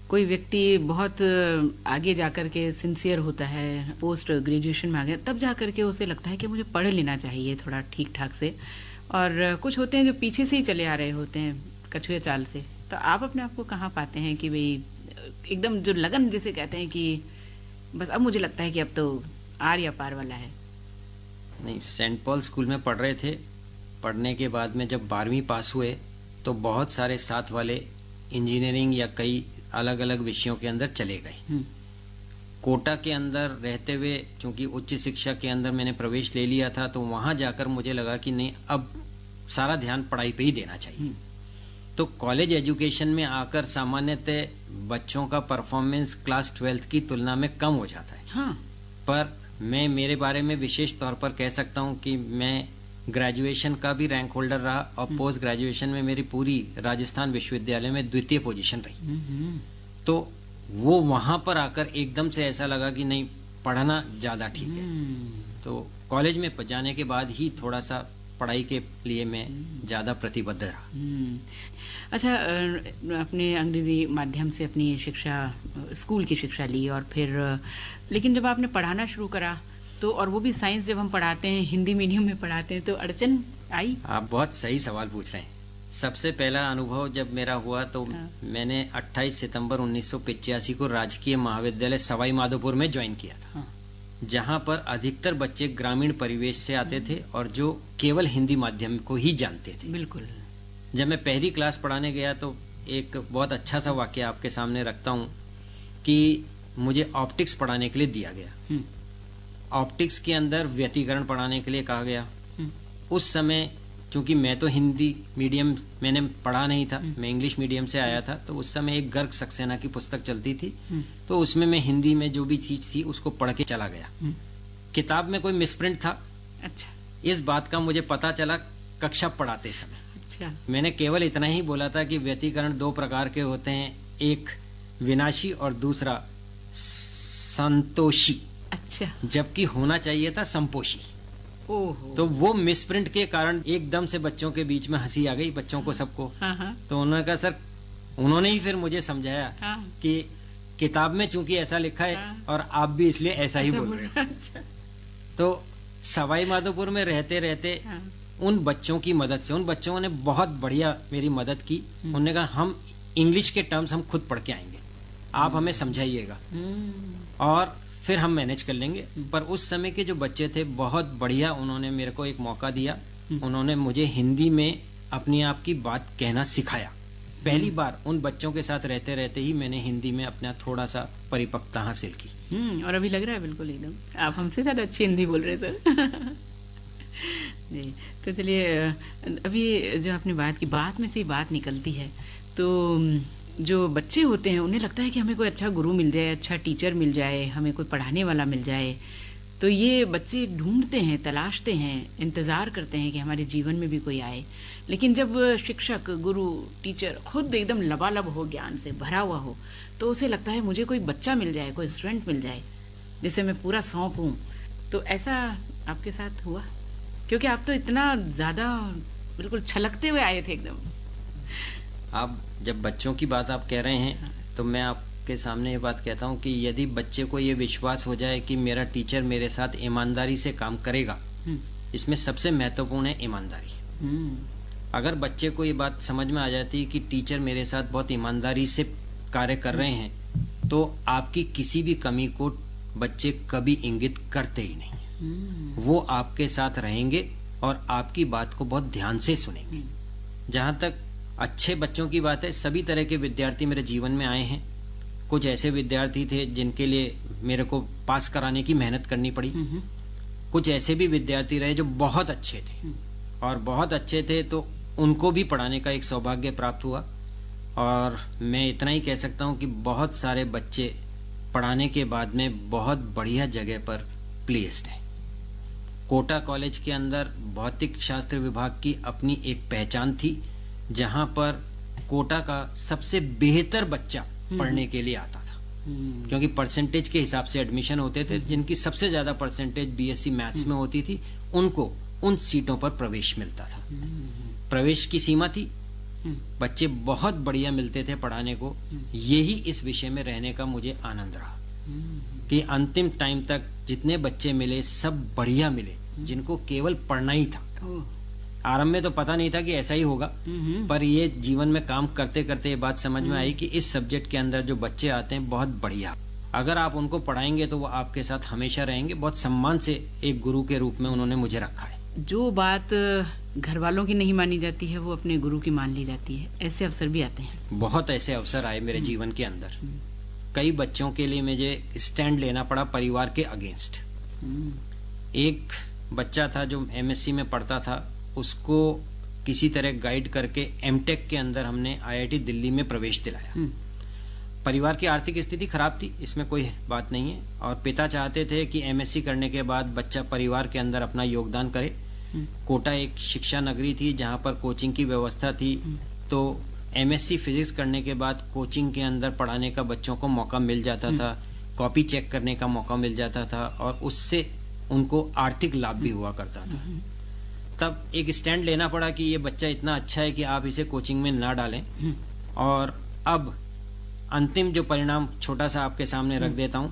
कोई व्यक्ति बहुत आगे जाकर के सिंसियर होता है, पोस्ट ग्रेजुएशन में आ गया, तब जाकर के उसे लगता है कि मुझे पढ़ लेना चाहिए थोड़ा ठीक ठाक से, और कुछ होते हैं जो पीछे से ही चले आ रहे होते हैं कछुए चाल से। तो आप अपने आप को कहाँ पाते हैं कि भाई एकदम जो लगन जिसे कहते हैं कि बस अब मुझे लगता है कि अब तो आर या पार वाला है? नहीं, सेंट पॉल स्कूल में पढ़ रहे थे। पढ़ने के बाद में जब 12वीं पास हुए तो बहुत सारे साथ वाले इंजीनियरिंग या कई अलग अलग विषयों के अंदर चले गए। कोटा के अंदर रहते हुए चूंकि उच्च शिक्षा के अंदर मैंने प्रवेश ले लिया था, तो वहां जाकर मुझे लगा कि नहीं, अब सारा ध्यान पढ़ाई पे ही देना चाहिए। तो कॉलेज एजुकेशन में आकर सामान्यतः बच्चों का परफॉर्मेंस क्लास 12th की तुलना में कम हो जाता है। हाँ। पर मैं मेरे बारे में विशेष तौर पर कह सकता हूं कि मैं ग्रेजुएशन का भी रैंक होल्डर रहा और पोस्ट ग्रेजुएशन में मेरी पूरी राजस्थान विश्वविद्यालय में द्वितीय पोजीशन रही। तो वो वहां पर आकर एकदम से ऐसा लगा कि नहीं, पढ़ना ज्यादा ठीक है। तो कॉलेज में जाने के बाद ही थोड़ा सा पढ़ाई के लिए मैं ज्यादा प्रतिबद्ध रहा। अच्छा, अपने अंग्रेजी माध्यम से अपनी शिक्षा, स्कूल की शिक्षा ली, और फिर लेकिन जब आपने पढ़ाना शुरू करा तो, और वो भी साइंस जब हम पढ़ाते हैं, हिंदी मीडियम में पढ़ाते हैं, तो अड़चन आई? आप बहुत सही सवाल पूछ रहे हैं। सबसे पहला अनुभव जब मेरा हुआ तो मैंने 28 सितंबर 1985 को राजकीय महाविद्यालय सवाई माधोपुर में ज्वाइन किया था, जहां पर अधिकतर बच्चे ग्रामीण परिवेश से आते थे और जो केवल हिंदी माध्यम को ही जानते थे। बिल्कुल। जब मैं पहली क्लास पढ़ाने गया तो एक बहुत अच्छा सा वाक्य आपके सामने रखता हूं कि मुझे ऑप्टिक्स पढ़ाने के लिए दिया गया। ऑप्टिक्स के अंदर व्यतिकरण पढ़ाने के लिए कहा गया। उस समय क्योंकि मैं तो हिंदी मीडियम मैंने पढ़ा नहीं था, मैं इंग्लिश मीडियम से आया था, तो उस समय एक गर्ग सक्सेना की पुस्तक चलती थी, तो उसमें मैं हिंदी में जो भी चीज थी उसको पढ़ के चला गया। किताब में कोई मिसप्रिंट था। अच्छा। इस बात का मुझे पता चला कक्षा पढ़ाते समय। अच्छा। मैंने केवल इतना ही बोला था कि व्यतिकरण 2 प्रकार के होते हैं, एक विनाशी और दूसरा संतोषी। अच्छा। जबकि होना चाहिए था संपोषी। ओहो। तो वो मिसप्रिंट के कारण एकदम से बच्चों के बीच में हंसी आ गई, बच्चों को सबको। तो उन्होंने कहा सर, उन्होंने ही फिर मुझे समझाया कि किताब में चूंकि ऐसा लिखा है और आप भी इसलिए ऐसा ही बोल रहे हो। अच्छा। तो सवाई माधोपुर में रहते रहते उन बच्चों की मदद से, उन बच्चों ने बहुत बढ़िया मेरी मदद की। उन्होंने कहा हम इंग्लिश के टर्म्स हम खुद पढ़ के आएंगे, आप हमें समझाइएगा और फिर हम मैनेज कर लेंगे। पर उस समय के जो बच्चे थे बहुत बढ़िया, उन्होंने मेरे को एक मौका दिया। उन्होंने मुझे हिंदी में अपने आप की बात कहना सिखाया। पहली बार उन बच्चों के साथ रहते रहते ही मैंने हिंदी में अपना थोड़ा सा परिपक्वता हासिल की। और अभी लग रहा है बिल्कुल एकदम आप हमसे ज्यादा अच्छी हिंदी बोल रहे सर। जी, तो चलिए, अभी जो आपने बात की, बात में से बात निकलती है, तो जो बच्चे होते हैं उन्हें लगता है कि हमें कोई अच्छा गुरु मिल जाए, अच्छा टीचर मिल जाए, हमें कोई पढ़ाने वाला मिल जाए, तो ये बच्चे ढूंढते हैं, तलाशते हैं, इंतज़ार करते हैं कि हमारे जीवन में भी कोई आए। लेकिन जब शिक्षक, गुरु, टीचर खुद एकदम लबालब हो, ज्ञान से भरा हुआ हो, तो उसे लगता है मुझे कोई बच्चा मिल जाए, कोई स्टूडेंट मिल जाए जिसे मैं पूरा सौंपूं। तो ऐसा आपके साथ हुआ? क्योंकि आप तो इतना ज़्यादा बिल्कुल छलकते हुए आए थे एकदम। आप जब बच्चों की बात आप कह रहे हैं तो मैं आपके सामने ये बात कहता हूँ कि यदि बच्चे को ये विश्वास हो जाए कि मेरा टीचर मेरे साथ ईमानदारी से काम करेगा, इसमें सबसे महत्वपूर्ण है ईमानदारी। अगर बच्चे को ये बात समझ में आ जाती है कि टीचर मेरे साथ बहुत ईमानदारी से कार्य कर रहे हैं, तो आपकी किसी भी कमी को बच्चे कभी इंगित करते ही नहीं। वो आपके साथ रहेंगे और आपकी बात को बहुत ध्यान से सुनेंगे। जहाँ तक अच्छे बच्चों की बात है, सभी तरह के विद्यार्थी मेरे जीवन में आए हैं। कुछ ऐसे विद्यार्थी थे जिनके लिए मेरे को पास कराने की मेहनत करनी पड़ी। कुछ ऐसे भी विद्यार्थी रहे जो बहुत अच्छे थे, और बहुत अच्छे थे तो उनको भी पढ़ाने का एक सौभाग्य प्राप्त हुआ। और मैं इतना ही कह सकता हूँ कि बहुत सारे बच्चे पढ़ाने के बाद में बहुत बढ़िया जगह पर प्लेस्ड हैं। कोटा कॉलेज के अंदर भौतिक शास्त्र विभाग की अपनी एक पहचान थी, जहां पर कोटा का सबसे बेहतर बच्चा पढ़ने के लिए आता था, क्योंकि परसेंटेज के हिसाब से एडमिशन होते थे। जिनकी सबसे ज्यादा परसेंटेज बीएससी मैथ्स में होती थी, उनको उन सीटों पर प्रवेश मिलता था। प्रवेश की सीमा थी, बच्चे बहुत बढ़िया मिलते थे पढ़ाने को। यही इस विषय में रहने का मुझे आनंद रहा कि अंतिम टाइम तक जितने बच्चे मिले सब बढ़िया मिले, जिनको केवल पढ़ना ही था। आरंभ में तो पता नहीं था कि ऐसा ही होगा, पर ये जीवन में काम करते करते ये बात समझ में आई कि इस सब्जेक्ट के अंदर जो बच्चे आते हैं बहुत बढ़िया, अगर आप उनको पढ़ाएंगे तो वो आपके साथ हमेशा रहेंगे। बहुत सम्मान से एक गुरु के रूप में उन्होंने मुझे रखा है। जो बात घर वालों की नहीं मानी जाती है वो अपने गुरु की मान ली जाती है। ऐसे अवसर भी आते हैं। बहुत ऐसे अवसर आए मेरे जीवन के अंदर। कई बच्चों के लिए मुझे स्टैंड लेना पड़ा परिवार के अगेंस्ट। एक बच्चा था जो एमएससी में पढ़ता था, उसको किसी तरह गाइड करके एमटेक के अंदर हमने आईआईटी दिल्ली में प्रवेश दिलाया। परिवार की आर्थिक स्थिति खराब थी, इसमें कोई बात नहीं है, और पिता चाहते थे कि एमएससी करने के बाद बच्चा परिवार के अंदर अपना योगदान करे। कोटा एक शिक्षा नगरी थी जहां पर कोचिंग की व्यवस्था थी, तो एमएससी फिजिक्स करने के बाद कोचिंग के अंदर पढ़ाने का बच्चों को मौका मिल जाता था, कॉपी चेक करने का मौका मिल जाता था, और उससे उनको आर्थिक लाभ भी हुआ करता था। तब एक स्टैंड लेना पड़ा कि ये बच्चा इतना अच्छा है कि आप इसे कोचिंग में ना डालें। और अब अंतिम जो परिणाम छोटा सा आपके सामने रख देता हूं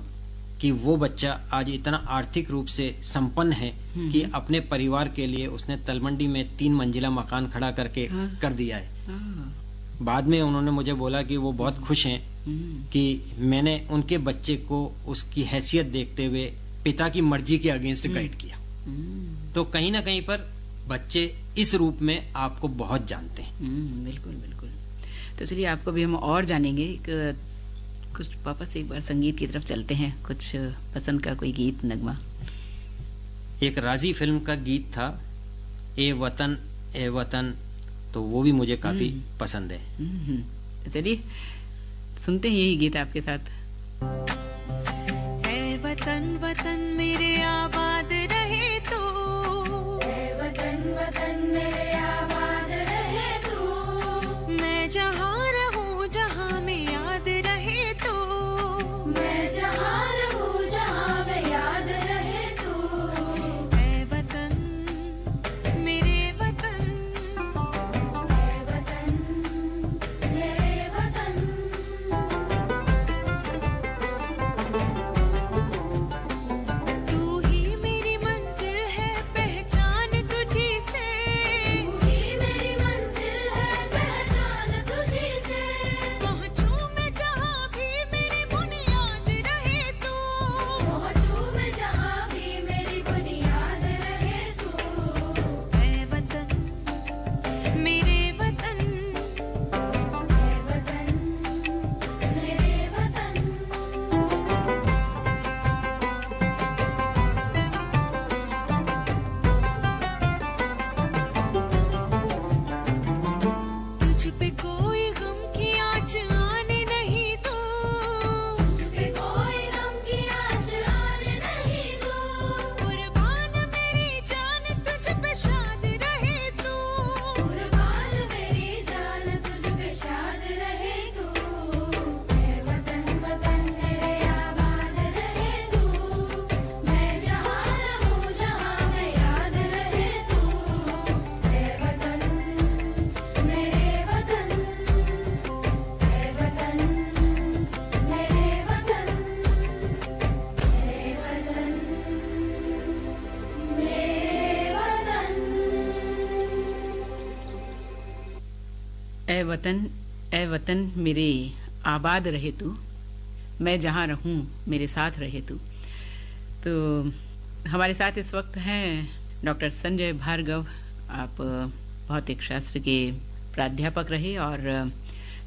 कि वो बच्चा आज इतना आर्थिक रूप से संपन्न है कि अपने परिवार के लिए उसने तलमंडी में 3 मंजिला मकान खड़ा करके कर दिया है। बाद में उन्होंने मुझे बोला कि वो बहुत खुश हैं कि मैंने उनके बच्चे को उसकी हैसियत देखते हुए पिता की मर्जी के अगेंस्ट गाइड किया। तो कहीं ना कहीं पर बच्चे इस रूप में आपको बहुत जानते हैं। बिल्कुल बिल्कुल। तो चलिए आपको भी हम और जानेंगे। कुछ वापस एक बार संगीत की तरफ चलते हैं। कुछ पसंद का कोई गीत, नगमा? एक राजी फिल्म का गीत था, ए वतन, तो वो भी मुझे काफी पसंद है। तो चलिए सुनते हैं यही गीत आपके साथ। ए वतन वतन मेरे आबाद रहे तू, ए वतन वतन मेरे आबाद रहे तू, मैं जहाँ रहूँ जहाँ में याद रहे तू, मैं जहाँ रहूँ जहाँ में याद रहे तू, ए वतन मेरे वतन, ए वतन मेरे वतन। ए वतन मेरे आबाद रहे तू, मैं जहाँ रहूं मेरे साथ रहे तू। तो हमारे साथ इस वक्त हैं डॉक्टर संजय भार्गव। आप भौतिक शास्त्र के प्राध्यापक रहे और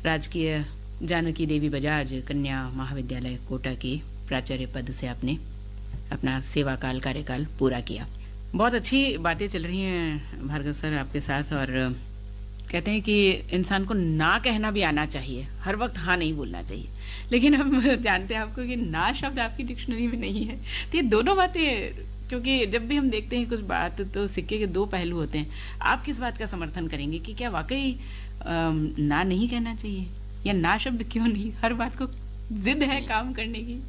राजकीय जानकी देवी बजाज कन्या महाविद्यालय कोटा के प्राचार्य पद से आपने अपना सेवा काल कार्यकाल पूरा किया। बहुत अच्छी बातें चल रही हैं भार्गव सर आपके साथ, और कहते हैं कि इंसान को ना कहना भी आना चाहिए, हर वक्त हाँ नहीं बोलना चाहिए। लेकिन हम जानते हैं आपको कि ना शब्द आपकी डिक्शनरी में नहीं है। तो ये दोनों बातें, क्योंकि जब भी हम देखते हैं कुछ बात तो सिक्के के दो पहलू होते हैं। आप किस बात का समर्थन करेंगे कि क्या वाकई ना नहीं कहना चाहिए, या ना शब्द क्यों नहीं? हर बात को जिद है काम करने की।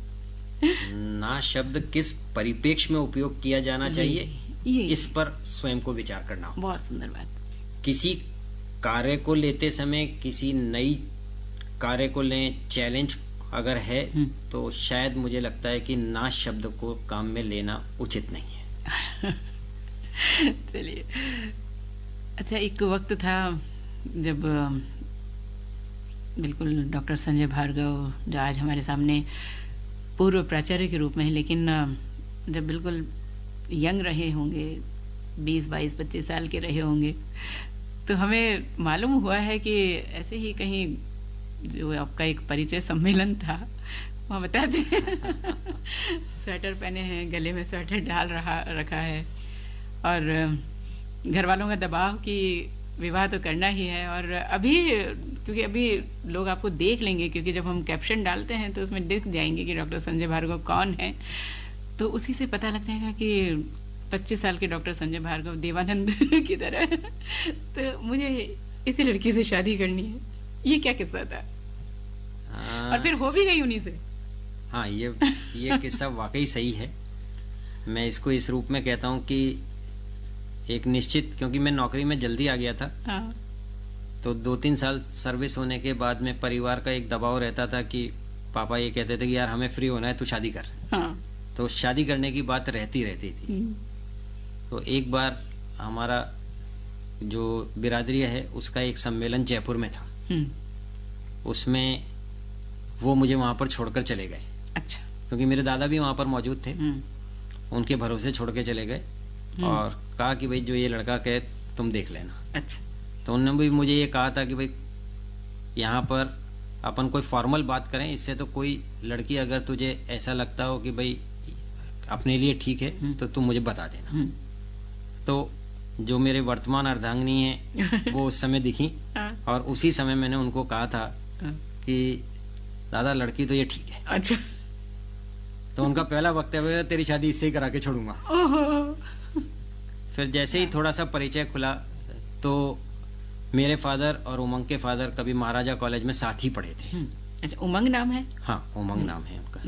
ना शब्द किस परिप्रेक्ष्य में उपयोग किया जाना चाहिए, इस पर स्वयं को विचार करना होगा। बहुत सुंदर बात। किसी कार्य को लेते समय किसी नई कार्य को लें, चैलेंज अगर है तो शायद मुझे लगता है कि ना शब्द को काम में लेना उचित नहीं है। चलिए, अच्छा एक वक्त था जब बिल्कुल डॉक्टर संजय भार्गव जो आज हमारे सामने पूर्व प्राचार्य के रूप में है, लेकिन जब बिल्कुल यंग रहे होंगे, 20, 22, 25 साल के रहे होंगे, तो हमें मालूम हुआ है कि ऐसे ही कहीं जो आपका एक परिचय सम्मेलन था वहाँ बताते स्वेटर पहने हैं, गले में स्वेटर डाल रखा है, और घर वालों का दबाव कि विवाह तो करना ही है। और अभी क्योंकि अभी लोग आपको देख लेंगे, क्योंकि जब हम कैप्शन डालते हैं तो उसमें दिख जाएंगे कि डॉक्टर संजय भार्गव कौन है, तो उसी से पता लग जाएगा कि 25 साल के डॉक्टर संजय भार्गव देवानंद की तरह। तो मुझे इसी लड़की से शादी करनी है, ये क्या किस्सा था? और फिर हो भी गई उन्हीं से। हाँ, ये किस्सा वाकई सही है। मैं इसको इस रूप में कहता हूँ कि एक निश्चित, क्योंकि मैं नौकरी में जल्दी आ गया था। हाँ। तो 2-3 साल सर्विस होने के बाद में परिवार का एक दबाव रहता था कि पापा ये कहते थे कि यार हमें फ्री होना है, तू शादी कर। हाँ। तो शादी करने की बात रहती थी। तो एक बार हमारा जो बिरादरी है उसका एक सम्मेलन जयपुर में था, उसमें वो मुझे वहां पर छोड़कर चले गए। अच्छा। क्योंकि मेरे दादा भी वहां पर मौजूद थे, उनके भरोसे छोड़ के चले गए और कहा कि भाई जो ये लड़का कहे तुम देख लेना। अच्छा। तो उन्होंने भी मुझे ये कहा था कि भाई यहाँ पर अपन कोई फॉर्मल बात करें, इससे तो कोई लड़की अगर तुझे ऐसा लगता हो कि भाई अपने लिए ठीक है तो तुम मुझे बता देना। तो जो मेरे वर्तमान अर्धांगिनी है वो उस समय दिखी और उसी समय मैंने उनको कहा था कि दादा लड़की तो ये ठीक है। अच्छा। तो उनका पहला वक्तव्य, तेरी शादी इससे ही करा के छोड़ूंगा। फिर जैसे ही थोड़ा सा परिचय खुला तो मेरे फादर और उमंग के फादर कभी महाराजा कॉलेज में साथ ही पढ़े थे। अच्छा, उमंग नाम है? हाँ, उमंग नाम है उनका।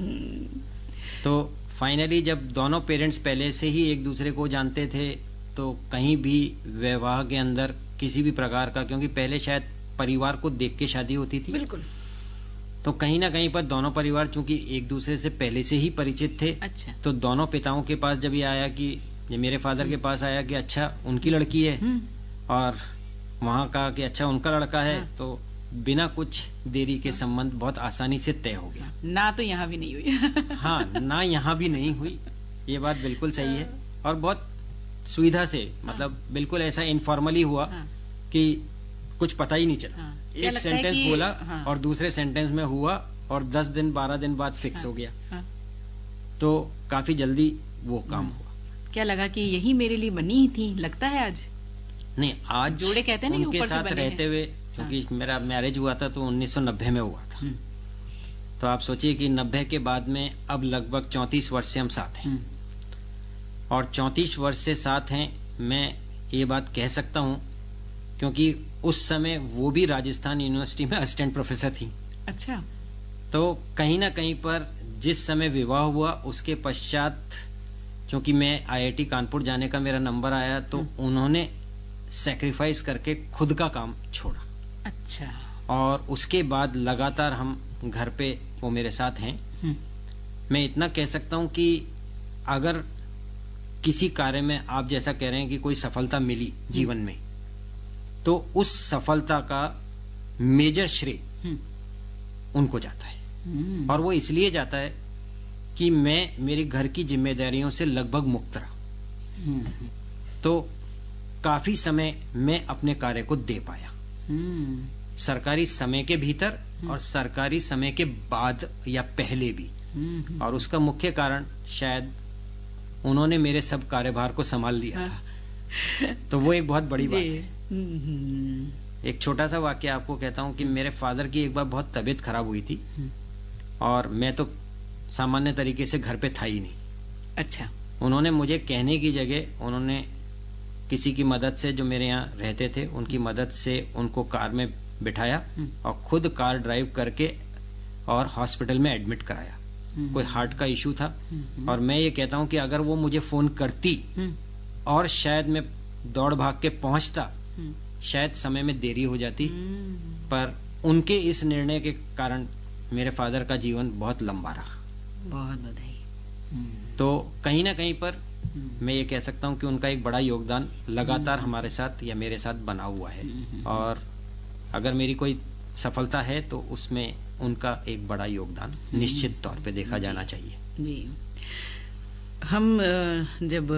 तो फाइनली जब दोनों पेरेंट्स पहले से ही एक दूसरे को जानते थे तो कहीं भी विवाह के अंदर किसी भी प्रकार का, क्योंकि पहले शायद परिवार को देख के शादी होती थी। बिल्कुल। तो कहीं ना कहीं पर दोनों परिवार चूंकि एक दूसरे से पहले से ही परिचित थे। अच्छा। तो दोनों पिताओं के पास जब ये आया कि ये मेरे फादर के पास आया कि अच्छा उनकी लड़की है और वहां कहा कि अच्छा उनका लड़का है, तो बिना कुछ देरी के संबंध बहुत आसानी से तय हो गया। ना तो यहाँ भी नहीं हुई। हाँ, ना यहाँ भी नहीं हुई, ये बात बिल्कुल सही है। और बहुत सुविधा से, मतलब बिल्कुल ऐसा इनफॉर्मली हुआ कि कुछ पता ही नहीं चला। एक सेंटेंस बोला और दूसरे सेंटेंस में हुआ और 10 दिन 12 दिन बाद फिक्स हो गया। तो काफी जल्दी वो काम हुआ। क्या लगा कि यही मेरे लिए बनी ही थी? लगता है आज नहीं, आज जोड़े कहते हैं उनके साथ रहते हुए, क्योंकि मेरा मैरिज हुआ था तो 1990 में हुआ था। तो आप सोचिए कि 90 के बाद में अब लगभग 34 वर्ष से हम साथ हैं। और 34 वर्ष से साथ हैं, मैं ये बात कह सकता हूँ क्योंकि उस समय वो भी राजस्थान यूनिवर्सिटी में असिस्टेंट प्रोफेसर थी। अच्छा। तो कहीं ना कहीं पर जिस समय विवाह हुआ उसके पश्चात क्योंकि मैं आईआईटी कानपुर जाने का मेरा नंबर आया तो उन्होंने सैक्रिफाइस करके खुद का काम छोड़ा। अच्छा। और उसके बाद लगातार हम घर पे वो मेरे साथ हैं। मैं इतना कह सकता हूँ कि अगर किसी कार्य में आप जैसा कह रहे हैं कि कोई सफलता मिली जीवन में, तो उस सफलता का मेजर श्रेय उनको जाता है। और वो इसलिए जाता है कि मैं मेरी घर की जिम्मेदारियों से लगभग मुक्त रहा, तो काफी समय मैं अपने कार्य को दे पाया, सरकारी समय के भीतर और सरकारी समय के बाद या पहले भी। और उसका मुख्य कारण शायद उन्होंने मेरे सब कार्यभार को संभाल लिया था, तो वो एक बहुत बड़ी बात है। एक छोटा सा वाक्य आपको कहता हूँ कि मेरे फादर की एक बार बहुत तबीयत खराब हुई थी और मैं तो सामान्य तरीके से घर पे था ही नहीं। अच्छा। उन्होंने मुझे कहने की जगह उन्होंने किसी की मदद से, जो मेरे यहाँ रहते थे उनकी मदद से, उनको कार में बिठाया और खुद कार ड्राइव करके और हॉस्पिटल में एडमिट कराया। कोई हार्ट का इशू था और मैं ये कहता हूँ कि अगर वो मुझे फोन करती और शायद मैं दौड़ भाग के पहुंचता, शायद समय में देरी हो जाती, पर उनके इस निर्णय के कारण मेरे फादर का जीवन बहुत लंबा रहा। बहुत बधाई। तो कहीं ना कहीं पर मैं ये कह सकता हूँ कि उनका एक बड़ा योगदान लगातार हमारे साथ या मेरे साथ बना हुआ है, और अगर मेरी कोई सफलता है तो उसमें उनका एक बड़ा योगदान निश्चित तौर पे देखा जाना चाहिए। जी। हम जब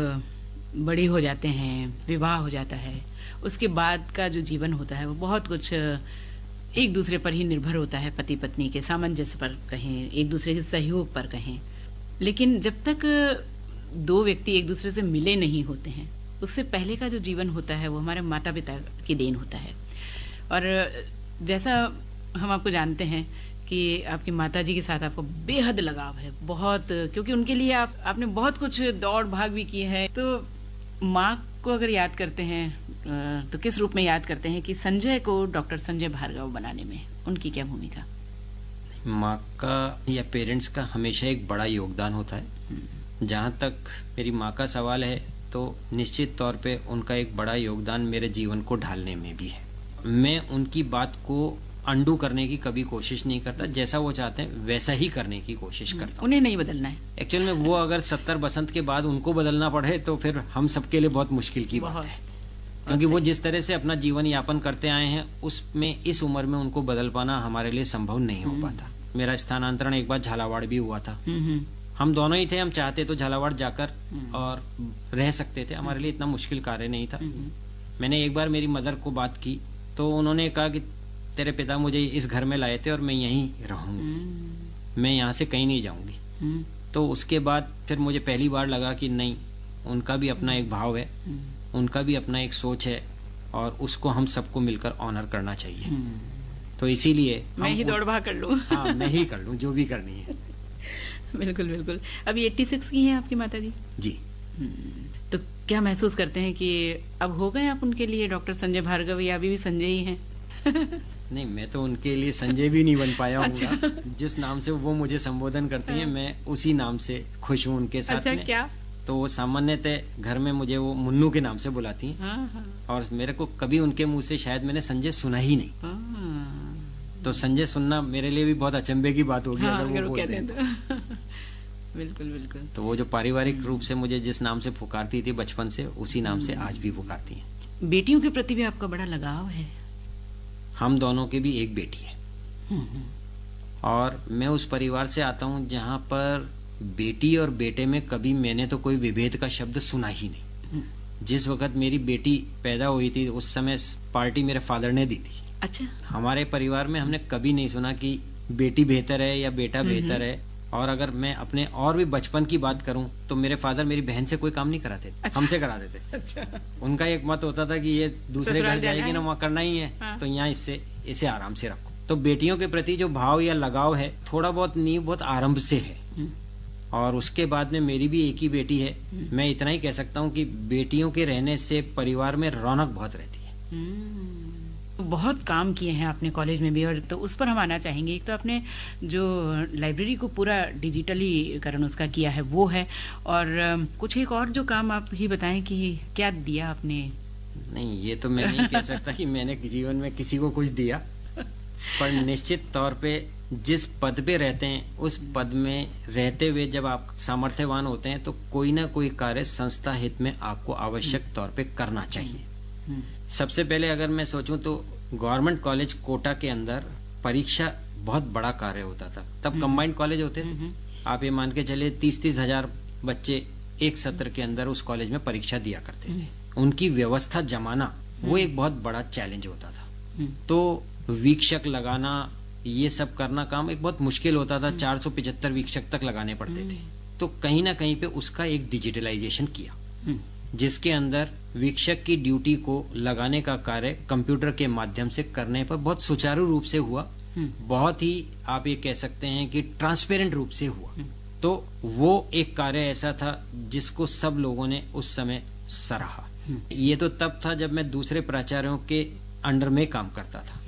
बड़ी हो जाते हैं, विवाह हो जाता है, उसके बाद का जो जीवन होता है वो बहुत कुछ एक दूसरे पर ही निर्भर होता है, पति पत्नी के सामंजस्य पर कहें, एक दूसरे के सहयोग पर कहें। लेकिन जब तक दो व्यक्ति एक दूसरे से मिले नहीं होते हैं, उससे पहले का जो जीवन होता है वो हमारे माता पिता की देन होता है। और जैसा हम आपको जानते हैं कि आपकी माताजी के साथ आपको बेहद लगाव है, बहुत, क्योंकि उनके लिए आपने बहुत कुछ दौड़ भाग भी की है। तो माँ को अगर याद करते हैं तो किस रूप में याद करते हैं कि संजय को डॉक्टर संजय भार्गव बनाने में उनकी क्या भूमिका? माँ का या पेरेंट्स का हमेशा एक बड़ा योगदान होता है। जहाँ तक मेरी माँ का सवाल है तो निश्चित तौर पे उनका एक बड़ा योगदान मेरे जीवन को ढालने में भी है। मैं उनकी बात को अंडू करने की कभी कोशिश नहीं करता, जैसा वो चाहते हैं वैसा ही करने की कोशिश करता हूँ। उन्हें नहीं बदलना है एक्चुअल में। वो अगर 70 बसंत के बाद उनको बदलना पड़े तो फिर हम सबके लिए बहुत मुश्किल की बात है, क्योंकि वो जिस तरह से अपना जीवन यापन करते आए हैं उसमें इस उम्र में उनको बदल पाना हमारे लिए संभव नहीं हो पाता। मेरा स्थानांतरण एक बार झालावाड़ भी हुआ था। हम दोनों ही थे, हम चाहते तो झालावाड़ जाकर और रह सकते थे, हमारे लिए इतना मुश्किल कार्य नहीं था। मैंने एक बार मेरी मदर को बात की तो उन्होंने कहा कि तेरे पिता मुझे इस घर में लाए थे और मैं यहीं रहूंगी, मैं यहाँ से कहीं नहीं जाऊंगी। तो उसके बाद फिर मुझे पहली बार लगा कि नहीं, उनका भी अपना एक भाव है, उनका भी अपना एक सोच है और उसको हम सबको मिलकर ऑनर करना चाहिए। तो इसीलिए मैं ही दौड़ भाग कर लूं। हाँ, मैं ही कर लूं जो भी करनी है। बिल्कुल बिल्कुल। अभी 86 की हैं आपकी माताजी जी। तो क्या महसूस करते हैं कि अब हो गए आप उनके लिए डॉक्टर संजय भार्गव, या अभी भी संजय ही हैं? नहीं, मैं तो उनके लिए संजय भी नहीं बन पाया हूँ। अच्छा। जिस नाम से वो मुझे संबोधन करती हैं मैं उसी नाम से खुश हूँ उनके साथ। अच्छा, में क्या? तो वो सामान्यतः घर में मुझे वो मुन्नू के नाम से बुलाती हैं। हाँ। और मेरे को कभी उनके मुंह से शायद मैंने संजय सुना ही नहीं। हाँ। तो संजय सुनना मेरे लिए भी बहुत अचंभे की बात होगी। हाँ, अगर वो कहते हैं तो। बिल्कुल बिल्कुल। तो वो जो पारिवारिक रूप से मुझे जिस नाम से पुकारती थी बचपन से, उसी नाम से आज भी पुकारती हैं। बेटियों के प्रति भी आपका बड़ा लगाव है? हम दोनों की भी एक बेटी है और मैं उस परिवार से आता हूँ जहाँ पर बेटी और बेटे में कभी मैंने तो कोई विभेद का शब्द सुना ही नहीं। जिस वक्त मेरी बेटी पैदा हुई थी उस समय पार्टी मेरे फादर ने दी थी। अच्छा। हमारे परिवार में हमने कभी नहीं सुना कि बेटी बेहतर है या बेटा बेहतर है। और अगर मैं अपने और भी बचपन की बात करूं तो मेरे फादर मेरी बहन से कोई काम नहीं कराते। अच्छा। हमसे कराते थे। अच्छा। उनका एक मत होता था कि ये दूसरे घर जाएगी ना, वहाँ करना ही है। हाँ। तो यहाँ इसे आराम से रखो। तो बेटियों के प्रति जो भाव या लगाव है थोड़ा बहुत नींव बहुत आरंभ से है। और उसके बाद में मेरी भी एक ही बेटी है। मैं इतना ही कह सकता हूँ कि बेटियों के रहने से परिवार में रौनक बहुत रहती है। बहुत काम किए हैं आपने कॉलेज में भी, और तो उस पर हम आना चाहेंगे। एक तो आपने जो लाइब्रेरी को पूरा डिजिटलीकरण उसका किया है वो है, और कुछ एक और जो काम आप ही बताएं कि क्या दिया आपने? नहीं, ये तो मैं नहीं कह सकता कि मैंने जीवन में किसी को कुछ दिया, पर निश्चित तौर पे जिस पद पे रहते हैं उस पद में रहते हुए जब आप सामर्थ्यवान होते हैं तो कोई ना कोई कार्य संस्था हित में आपको आवश्यक तौर पे करना चाहिए। सबसे पहले अगर मैं सोचूं तो गवर्नमेंट कॉलेज कोटा के अंदर परीक्षा बहुत बड़ा कार्य होता था। तब कंबाइंड कॉलेज होते थे। आप ये मान के चले 30-30 हजार बच्चे एक सत्र के अंदर उस कॉलेज में परीक्षा दिया करते थे। उनकी व्यवस्था जमाना वो एक बहुत बड़ा चैलेंज होता था। तो वीक्षक लगाना, ये सब करना काम एक बहुत मुश्किल होता था। 475 वीक्षक तक लगाने पड़ते थे। तो कहीं ना कहीं पे उसका एक डिजिटलाइजेशन किया, जिसके अंदर वीक्षक की ड्यूटी को लगाने का कार्य कंप्यूटर के माध्यम से करने पर बहुत सुचारू रूप से हुआ। बहुत ही आप ये कह सकते हैं कि ट्रांसपेरेंट रूप से हुआ। तो वो एक कार्य ऐसा था जिसको सब लोगों ने उस समय सराहा। ये तो तब था जब मैं दूसरे प्राचार्यों के अंडर में काम करता था।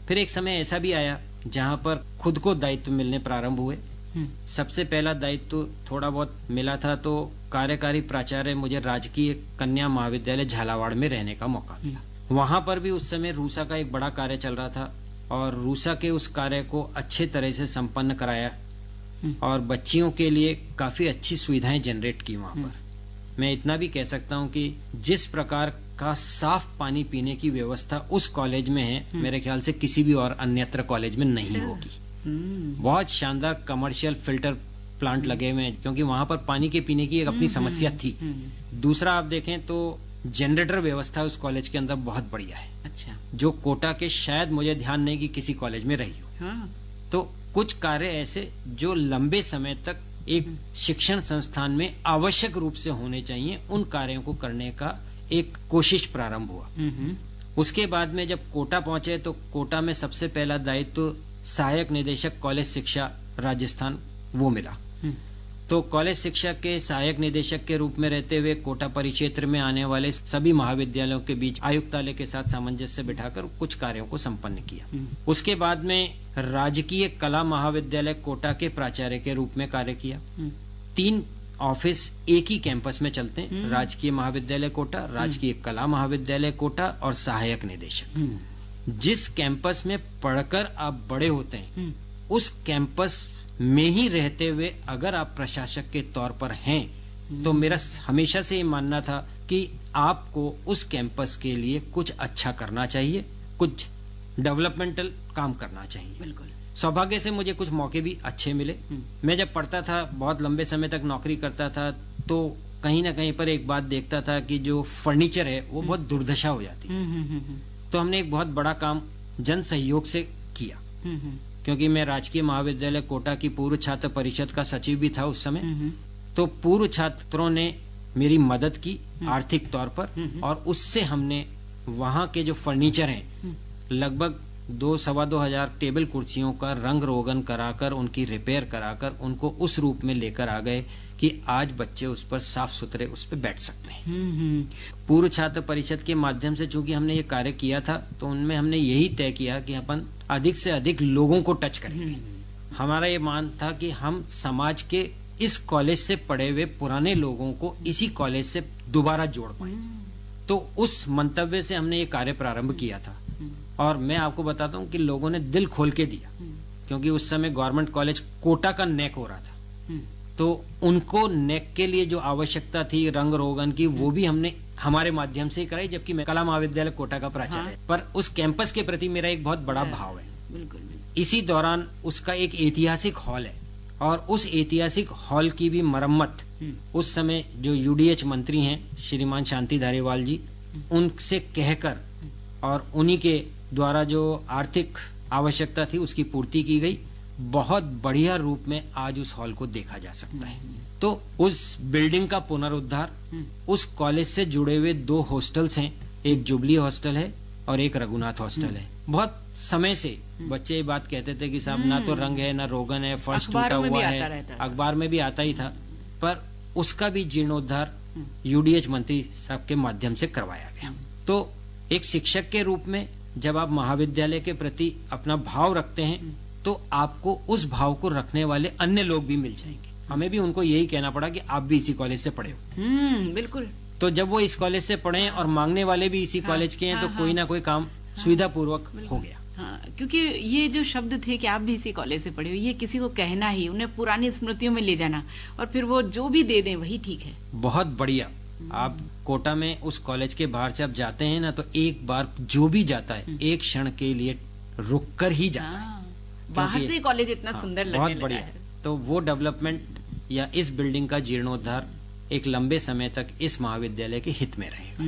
फिर एक समय ऐसा भी आया जहाँ पर खुद को दायित्व मिलने प्रारंभ हुए। सबसे पहला दायित्व थोड़ा बहुत मिला था तो कार्यकारी प्राचार्य मुझे राजकीय कन्या महाविद्यालय झालावाड़ में रहने का मौका मिला। वहां पर भी उस समय रूसा का एक बड़ा कार्य चल रहा था और रूसा के उस कार्य को अच्छे तरह से संपन्न कराया और बच्चियों के लिए काफी अच्छी सुविधाएं जनरेट की वहां पर। मैं इतना भी कह सकता हूं कि जिस प्रकार का साफ पानी पीने की व्यवस्था उस कॉलेज में है, मेरे ख्याल से किसी भी और अन्यत्र कॉलेज में नहीं होगी। बहुत शानदार कमर्शियल फिल्टर प्लांट लगे हुए हैं, क्योंकि वहां पर पानी के पीने की एक अपनी समस्या थी। दूसरा आप देखें तो जनरेटर व्यवस्था उस कॉलेज के अंदर बहुत बढ़िया है। अच्छा। जो कोटा के शायद मुझे ध्यान नहीं कि किसी कॉलेज में रही हो। हाँ। तो कुछ कार्य ऐसे जो लंबे समय तक एक शिक्षण संस्थान में आवश्यक रूप से होने चाहिए, उन कार्यों को करने का एक कोशिश प्रारंभ हुआ। उसके बाद में जब कोटा पहुंचे तो कोटा में सबसे पहला दायित्व सहायक निदेशक कॉलेज शिक्षा राजस्थान वो मिला। तो कॉलेज शिक्षा के सहायक निदेशक के रूप में रहते हुए कोटा परिक्षेत्र में आने वाले सभी महाविद्यालयों के बीच आयुक्तालय के साथ सामंजस्य बिठाकर कुछ कार्यों को संपन्न किया। उसके बाद में राजकीय कला महाविद्यालय कोटा के प्राचार्य के रूप में कार्य किया। 3 ऑफिस एक ही कैंपस में चलते हैं, राजकीय महाविद्यालय कोटा, राजकीय कला महाविद्यालय कोटा और सहायक निदेशक। जिस कैंपस में पढ़कर आप बड़े होते हैं, उस कैंपस में ही रहते हुए अगर आप प्रशासक के तौर पर हैं, तो मेरा हमेशा से ये मानना था कि आपको उस कैंपस के लिए कुछ अच्छा करना चाहिए, कुछ डेवलपमेंटल काम करना चाहिए। बिल्कुल। सौभाग्य से मुझे कुछ मौके भी अच्छे मिले। मैं जब पढ़ता था, बहुत लंबे समय तक नौकरी करता था, तो कहीं ना कहीं पर एक बात देखता था कि जो फर्नीचर है वो बहुत दुर्दशा हो जाती है। तो हमने एक बहुत बड़ा काम जन सहयोग से किया, क्योंकि मैं राजकीय महाविद्यालय कोटा की पूर्व छात्र परिषद का सचिव भी था उस समय। तो पूर्व छात्रों ने मेरी मदद की आर्थिक तौर पर, और उससे हमने वहां के जो फर्नीचर हैं, लगभग 2-2.25 हजार टेबल कुर्सियों का रंग रोगन कराकर, उनकी रिपेयर कराकर उनको उस रूप में लेकर आ गए कि आज बच्चे उस पर साफ सुथरे उस पर बैठ सकते हैं। पूर्व छात्र परिषद के माध्यम से चूंकि हमने ये कार्य किया था, तो उनमें हमने यही तय किया कि अपन अधिक से अधिक लोगों को टच करेंगे। हमारा ये मान था कि हम समाज के इस कॉलेज से पढ़े हुए पुराने लोगों को इसी कॉलेज से दोबारा जोड़ पाए। तो उस मंतव्य से हमने ये कार्य प्रारंभ किया था, और मैं आपको बताता हूँ कि लोगों ने दिल खोल के दिया, क्योंकि उस समय गवर्नमेंट कॉलेज कोटा का नेक हो रहा था। तो उनको नेक के लिए जो आवश्यकता थी रंग रोगन की, वो भी हमने हमारे माध्यम से ही कराई, जबकि मैं कला महाविद्यालय कोटा का प्राचार्य। पर उस कैंपस के प्रति मेरा एक बहुत बड़ा भाव है। बिल्कुल। इसी दौरान उसका एक ऐतिहासिक हॉल है, और उस ऐतिहासिक हॉल की भी मरम्मत उस समय जो यूडीएच मंत्री हैं श्रीमान शांति धारीवाल जी, उनसे कहकर और उन्हीं के द्वारा जो आर्थिक आवश्यकता थी उसकी पूर्ति की गई। बहुत बढ़िया रूप में आज उस हॉल को देखा जा सकता है। तो उस बिल्डिंग का पुनरुद्धार, उस कॉलेज से जुड़े हुए 2 हॉस्टल्स हैं, एक जुबली हॉस्टल है और एक रघुनाथ हॉस्टल है। बहुत समय से बच्चे ये बात कहते थे कि साहब ना तो रंग है, ना रोगन है, फर्श टूटा हुआ है, अखबार में भी आता ही था। पर उसका भी जीर्णोद्धार यूडीएच मंत्री साहब के माध्यम से करवाया गया। तो एक शिक्षक के रूप में जब आप महाविद्यालय के प्रति अपना भाव रखते हैं, तो आपको उस भाव को रखने वाले अन्य लोग भी मिल जाएंगे। हमें भी उनको यही कहना पड़ा कि आप भी इसी कॉलेज से पढ़े हो। बिल्कुल। तो जब वो इस कॉलेज से पढ़े और मांगने वाले भी इसी कॉलेज के हैं, तो कोई ना कोई काम सुविधा पूर्वक हो गया। हाँ, क्योंकि ये जो शब्द थे कि आप भी इसी कॉलेज से पढ़े हो, ये किसी को कहना ही, उन्हें पुरानी स्मृतियों में ले जाना, और फिर वो जो भी दे दें वही ठीक है। बहुत बढ़िया। आप कोटा में उस कॉलेज के बाहर से आप जाते हैं ना, तो एक बार जो भी जाता है एक क्षण के लिए रुक कर ही जाता है। बाहर से कॉलेज इतना हाँ, सुंदर लगने बहुत लगा बढ़िया है। तो वो डेवलपमेंट या इस बिल्डिंग का जीर्णोद्धार एक लंबे समय तक इस महाविद्यालय के हित में रहेगा।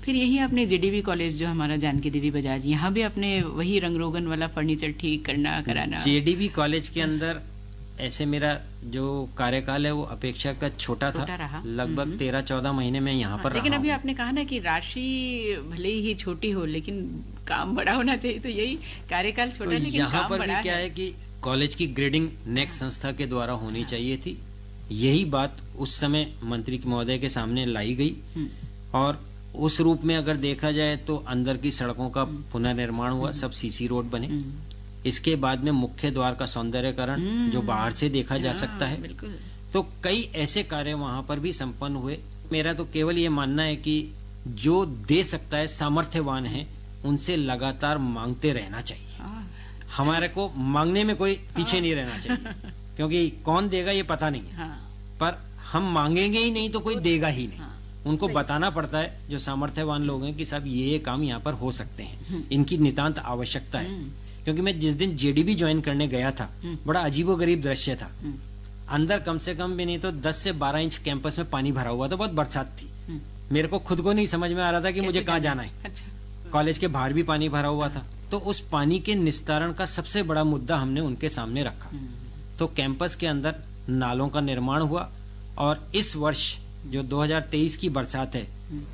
फिर यही आपने जेडीबी कॉलेज जो हमारा जानकी देवी बजाज, यहाँ भी आपने वही रंग रोगन वाला फर्नीचर ठीक करना कराना। जेडीबी कॉलेज के अंदर ऐसे मेरा जो कार्यकाल है वो अपेक्षाकृत छोटा छोटा था, रहा। लगभग 13-14 महीने में यहाँ पर लेकिन रहा अभी हूँ। आपने कहा ना कि राशि भले ही छोटी हो लेकिन काम बड़ा होना चाहिए, तो यही कार्यकाल छोटा तो लेकिन यहाँ काम पर बड़ा भी क्या है कि कॉलेज की ग्रेडिंग नेक संस्था के द्वारा होनी चाहिए थी। यही बात उस समय मंत्री महोदय के सामने लाई गई और उस रूप में अगर देखा जाए तो अंदर की सड़कों का पुनर्निर्माण हुआ, सब सीसी रोड बने। इसके बाद में मुख्य द्वार का सौंदर्यकरण जो बाहर से देखा जा सकता है। बिल्कुल। तो कई ऐसे कार्य वहां पर भी संपन्न हुए। मेरा तो केवल ये मानना है कि जो दे सकता है, सामर्थ्यवान है, उनसे लगातार मांगते रहना चाहिए। हमारे को मांगने में कोई पीछे नहीं रहना चाहिए, क्योंकि कौन देगा ये पता नहीं है। पर हम मांगेंगे ही नहीं तो कोई देगा ही नहीं। उनको बताना पड़ता है जो सामर्थ्यवान लोग हैं कि साहब ये काम यहाँ पर हो सकते हैं, इनकी नितांत आवश्यकता है। क्योंकि मैं जिस दिन जेडीबी ज्वाइन करने गया था, बड़ा अजीबोगरीब दृश्य था। अंदर कम से कम भी नहीं तो 10 से 12 इंच कैंपस में पानी भरा हुआ था, बहुत बरसात थी। मेरे को खुद को नहीं समझ में आ रहा था कि मुझे कहाँ जाना है। अच्छा। कॉलेज के बाहर भी पानी भरा हुआ था, तो उस पानी के निस्तारण का सबसे बड़ा मुद्दा हमने उनके सामने रखा। तो कैंपस के अंदर नालों का निर्माण हुआ और इस वर्ष जो 2023 की बरसात है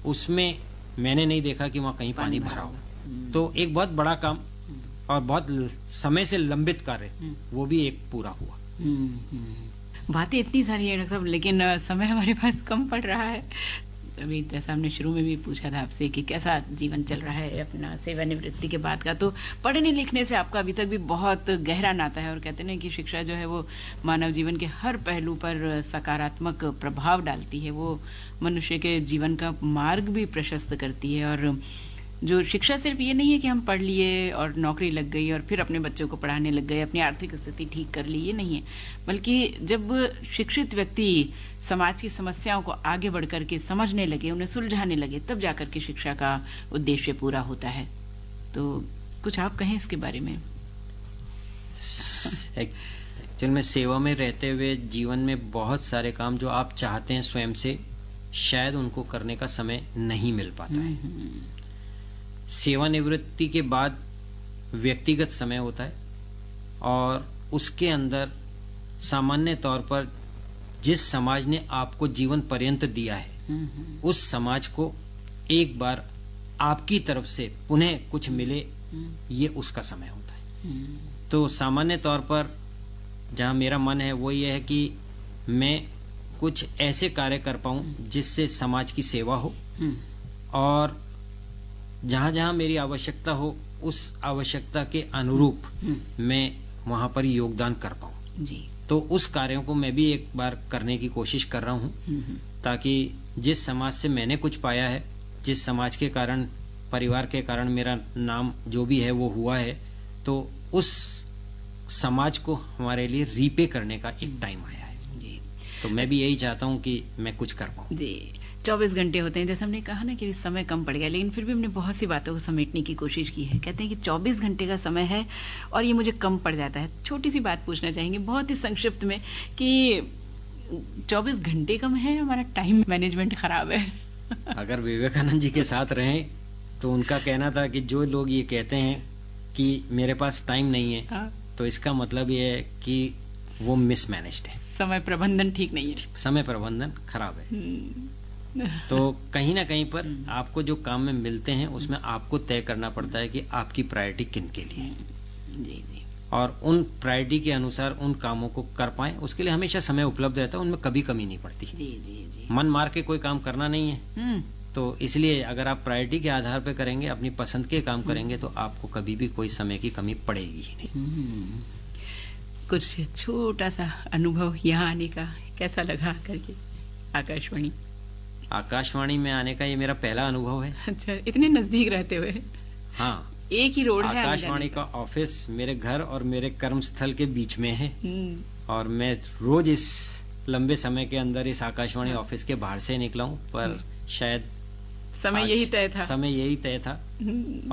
उसमें मैंने नहीं देखा कि वहाँ कहीं पानी भरा हो। तो एक बहुत बड़ा काम और बहुत समय से लंबित कार्य वो भी एक पूरा हुआ। बातें इतनी सारी है डॉक्टर साहब, लेकिन समय हमारे पास कम पड़ रहा है। अभी जैसा हमने शुरू में भी पूछा था आपसे कि कैसा जीवन चल रहा है अपना सेवानिवृत्ति के बाद का, तो पढ़ने लिखने से आपका अभी तक भी बहुत गहरा नाता है। और कहते हैं कि शिक्षा जो है वो मानव जीवन के हर पहलू पर सकारात्मक प्रभाव डालती है, वो मनुष्य के जीवन का मार्ग भी प्रशस्त करती है। और जो शिक्षा सिर्फ ये नहीं है कि हम पढ़ लिए और नौकरी लग गई और फिर अपने बच्चों को पढ़ाने लग गए, अपनी आर्थिक स्थिति ठीक कर ली, ये नहीं है। बल्कि जब शिक्षित व्यक्ति समाज की समस्याओं को आगे बढ़ करके समझने लगे, उन्हें सुलझाने लगे, तब जाकर के शिक्षा का उद्देश्य पूरा होता है। तो कुछ आप कहें इसके बारे में। एक्चुअल में सेवा में रहते हुए जीवन में बहुत सारे काम जो आप चाहते हैं स्वयं से, शायद उनको करने का समय नहीं मिल पाता है। सेवानिवृत्ति के बाद व्यक्तिगत समय होता है और उसके अंदर सामान्य तौर पर जिस समाज ने आपको जीवन पर्यंत दिया है उस समाज को एक बार आपकी तरफ से पुनः कुछ मिले, ये उसका समय होता है। तो सामान्य तौर पर जहां मेरा मन है वो ये है कि मैं कुछ ऐसे कार्य कर पाऊं जिससे समाज की सेवा हो और जहां जहां मेरी आवश्यकता हो उस आवश्यकता के अनुरूप मैं वहां पर योगदान कर पाऊं। जी। तो उस कार्यों को मैं भी एक बार करने की कोशिश कर रहा हूं, ताकि जिस समाज से मैंने कुछ पाया है, जिस समाज के कारण, परिवार के कारण मेरा नाम जो भी है वो हुआ है, तो उस समाज को हमारे लिए रीपे करने का एक टाइम आया है। जी। तो मैं भी यही चाहता हूं कि मैं कुछ कर पाऊं। जी। 24 घंटे होते हैं, जैसे हमने कहा ना कि समय कम पड़ गया, लेकिन फिर भी हमने बहुत सी बातों को समेटने की कोशिश की है। कहते हैं कि 24 घंटे का समय है और ये मुझे कम पड़ जाता है। छोटी सी बात पूछना चाहेंगे बहुत ही संक्षिप्त में कि 24 घंटे कम है, हमारा टाइम मैनेजमेंट खराब है। अगर विवेकानंद जी के साथ रहें तो उनका कहना था कि जो लोग ये कहते हैं कि मेरे पास टाइम नहीं है, हाँ। तो इसका मतलब ये है कि वो मिसमैनेज्ड है, समय प्रबंधन ठीक नहीं है, समय प्रबंधन खराब है। तो कहीं ना कहीं पर आपको जो काम में मिलते हैं उसमें आपको तय करना पड़ता है कि आपकी प्रायोरिटी किन के लिए है। जी जी। और उन प्रायोरिटी के अनुसार उन कामों को कर पाएं, उसके लिए हमेशा समय उपलब्ध रहता है, उनमें कभी कमी नहीं पड़ती। जी जी जी। मन मार के कोई काम करना नहीं है। तो इसलिए अगर आप प्रायोरिटी के आधार पर करेंगे, अपनी पसंद के काम करेंगे, तो आपको कभी भी कोई समय की कमी पड़ेगी ही नहीं। कुछ छोटा सा अनुभव यहाँ आने का कैसा लगा करके? आकाशवाणी आकाशवाणी में आने का ये मेरा पहला अनुभव है। अच्छा, इतने नजदीक रहते हुए? हाँ, एक ही रोड है। आकाशवाणी का ऑफिस मेरे घर और मेरे कर्मस्थल के बीच में है और मैं रोज इस लंबे समय के अंदर इस आकाशवाणी ऑफिस के बाहर से निकला हूँ, पर शायद समय आज यही तय था। समय यही तय था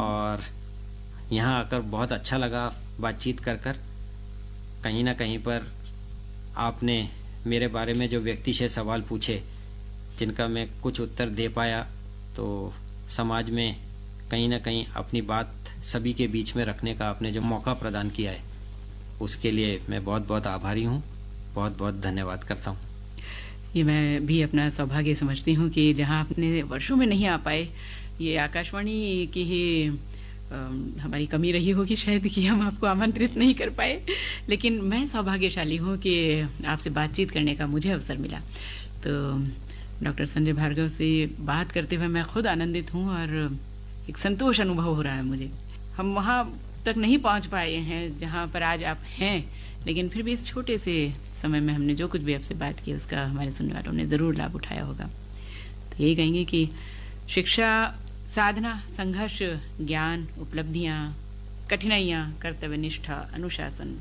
और यहाँ आकर बहुत अच्छा लगा बातचीत कर कहीं ना कहीं पर आपने मेरे बारे में जो व्यक्तिशय सवाल पूछे जिनका मैं कुछ उत्तर दे पाया, तो समाज में कहीं ना कहीं अपनी बात सभी के बीच में रखने का आपने जो मौका प्रदान किया है उसके लिए मैं बहुत बहुत आभारी हूँ, बहुत बहुत धन्यवाद करता हूँ। ये मैं भी अपना सौभाग्य समझती हूँ कि जहाँ आपने वर्षों में नहीं आ पाए, ये आकाशवाणी की ही हमारी कमी रही होगी शायद कि हम आपको आमंत्रित नहीं कर पाए, लेकिन मैं सौभाग्यशाली हूँ कि आपसे बातचीत करने का मुझे अवसर मिला। तो डॉक्टर संजय भार्गव से बात करते हुए मैं खुद आनंदित हूँ और एक संतोष अनुभव हो रहा है मुझे। हम वहाँ तक नहीं पहुँच पाए हैं जहाँ पर आज आप हैं, लेकिन फिर भी इस छोटे से समय में हमने जो कुछ भी आपसे बात की उसका हमारे सुनने वालों ने ज़रूर लाभ उठाया होगा। तो यही कहेंगे कि शिक्षा, साधना, संघर्ष, ज्ञान, उपलब्धियाँ, कठिनाइयाँ, कर्तव्य निष्ठा, अनुशासन,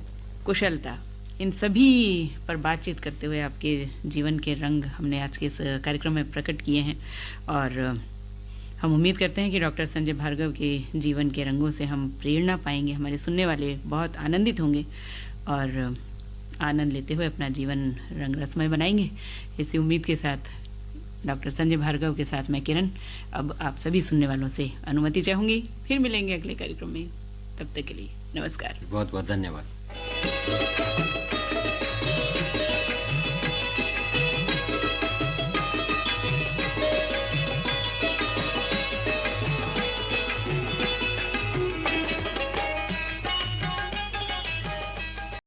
कुशलता, इन सभी पर बातचीत करते हुए आपके जीवन के रंग हमने आज के इस कार्यक्रम में प्रकट किए हैं और हम उम्मीद करते हैं कि डॉक्टर संजय भार्गव के जीवन के रंगों से हम प्रेरणा पाएंगे। हमारे सुनने वाले बहुत आनंदित होंगे और आनंद लेते हुए अपना जीवन रंग रसमय बनाएंगे। इसी उम्मीद के साथ डॉक्टर संजय भार्गव के साथ मैं किरण अब आप सभी सुनने वालों से अनुमति चाहूंगी। फिर मिलेंगे अगले कार्यक्रम में, तब तक के लिए नमस्कार। बहुत बहुत धन्यवाद।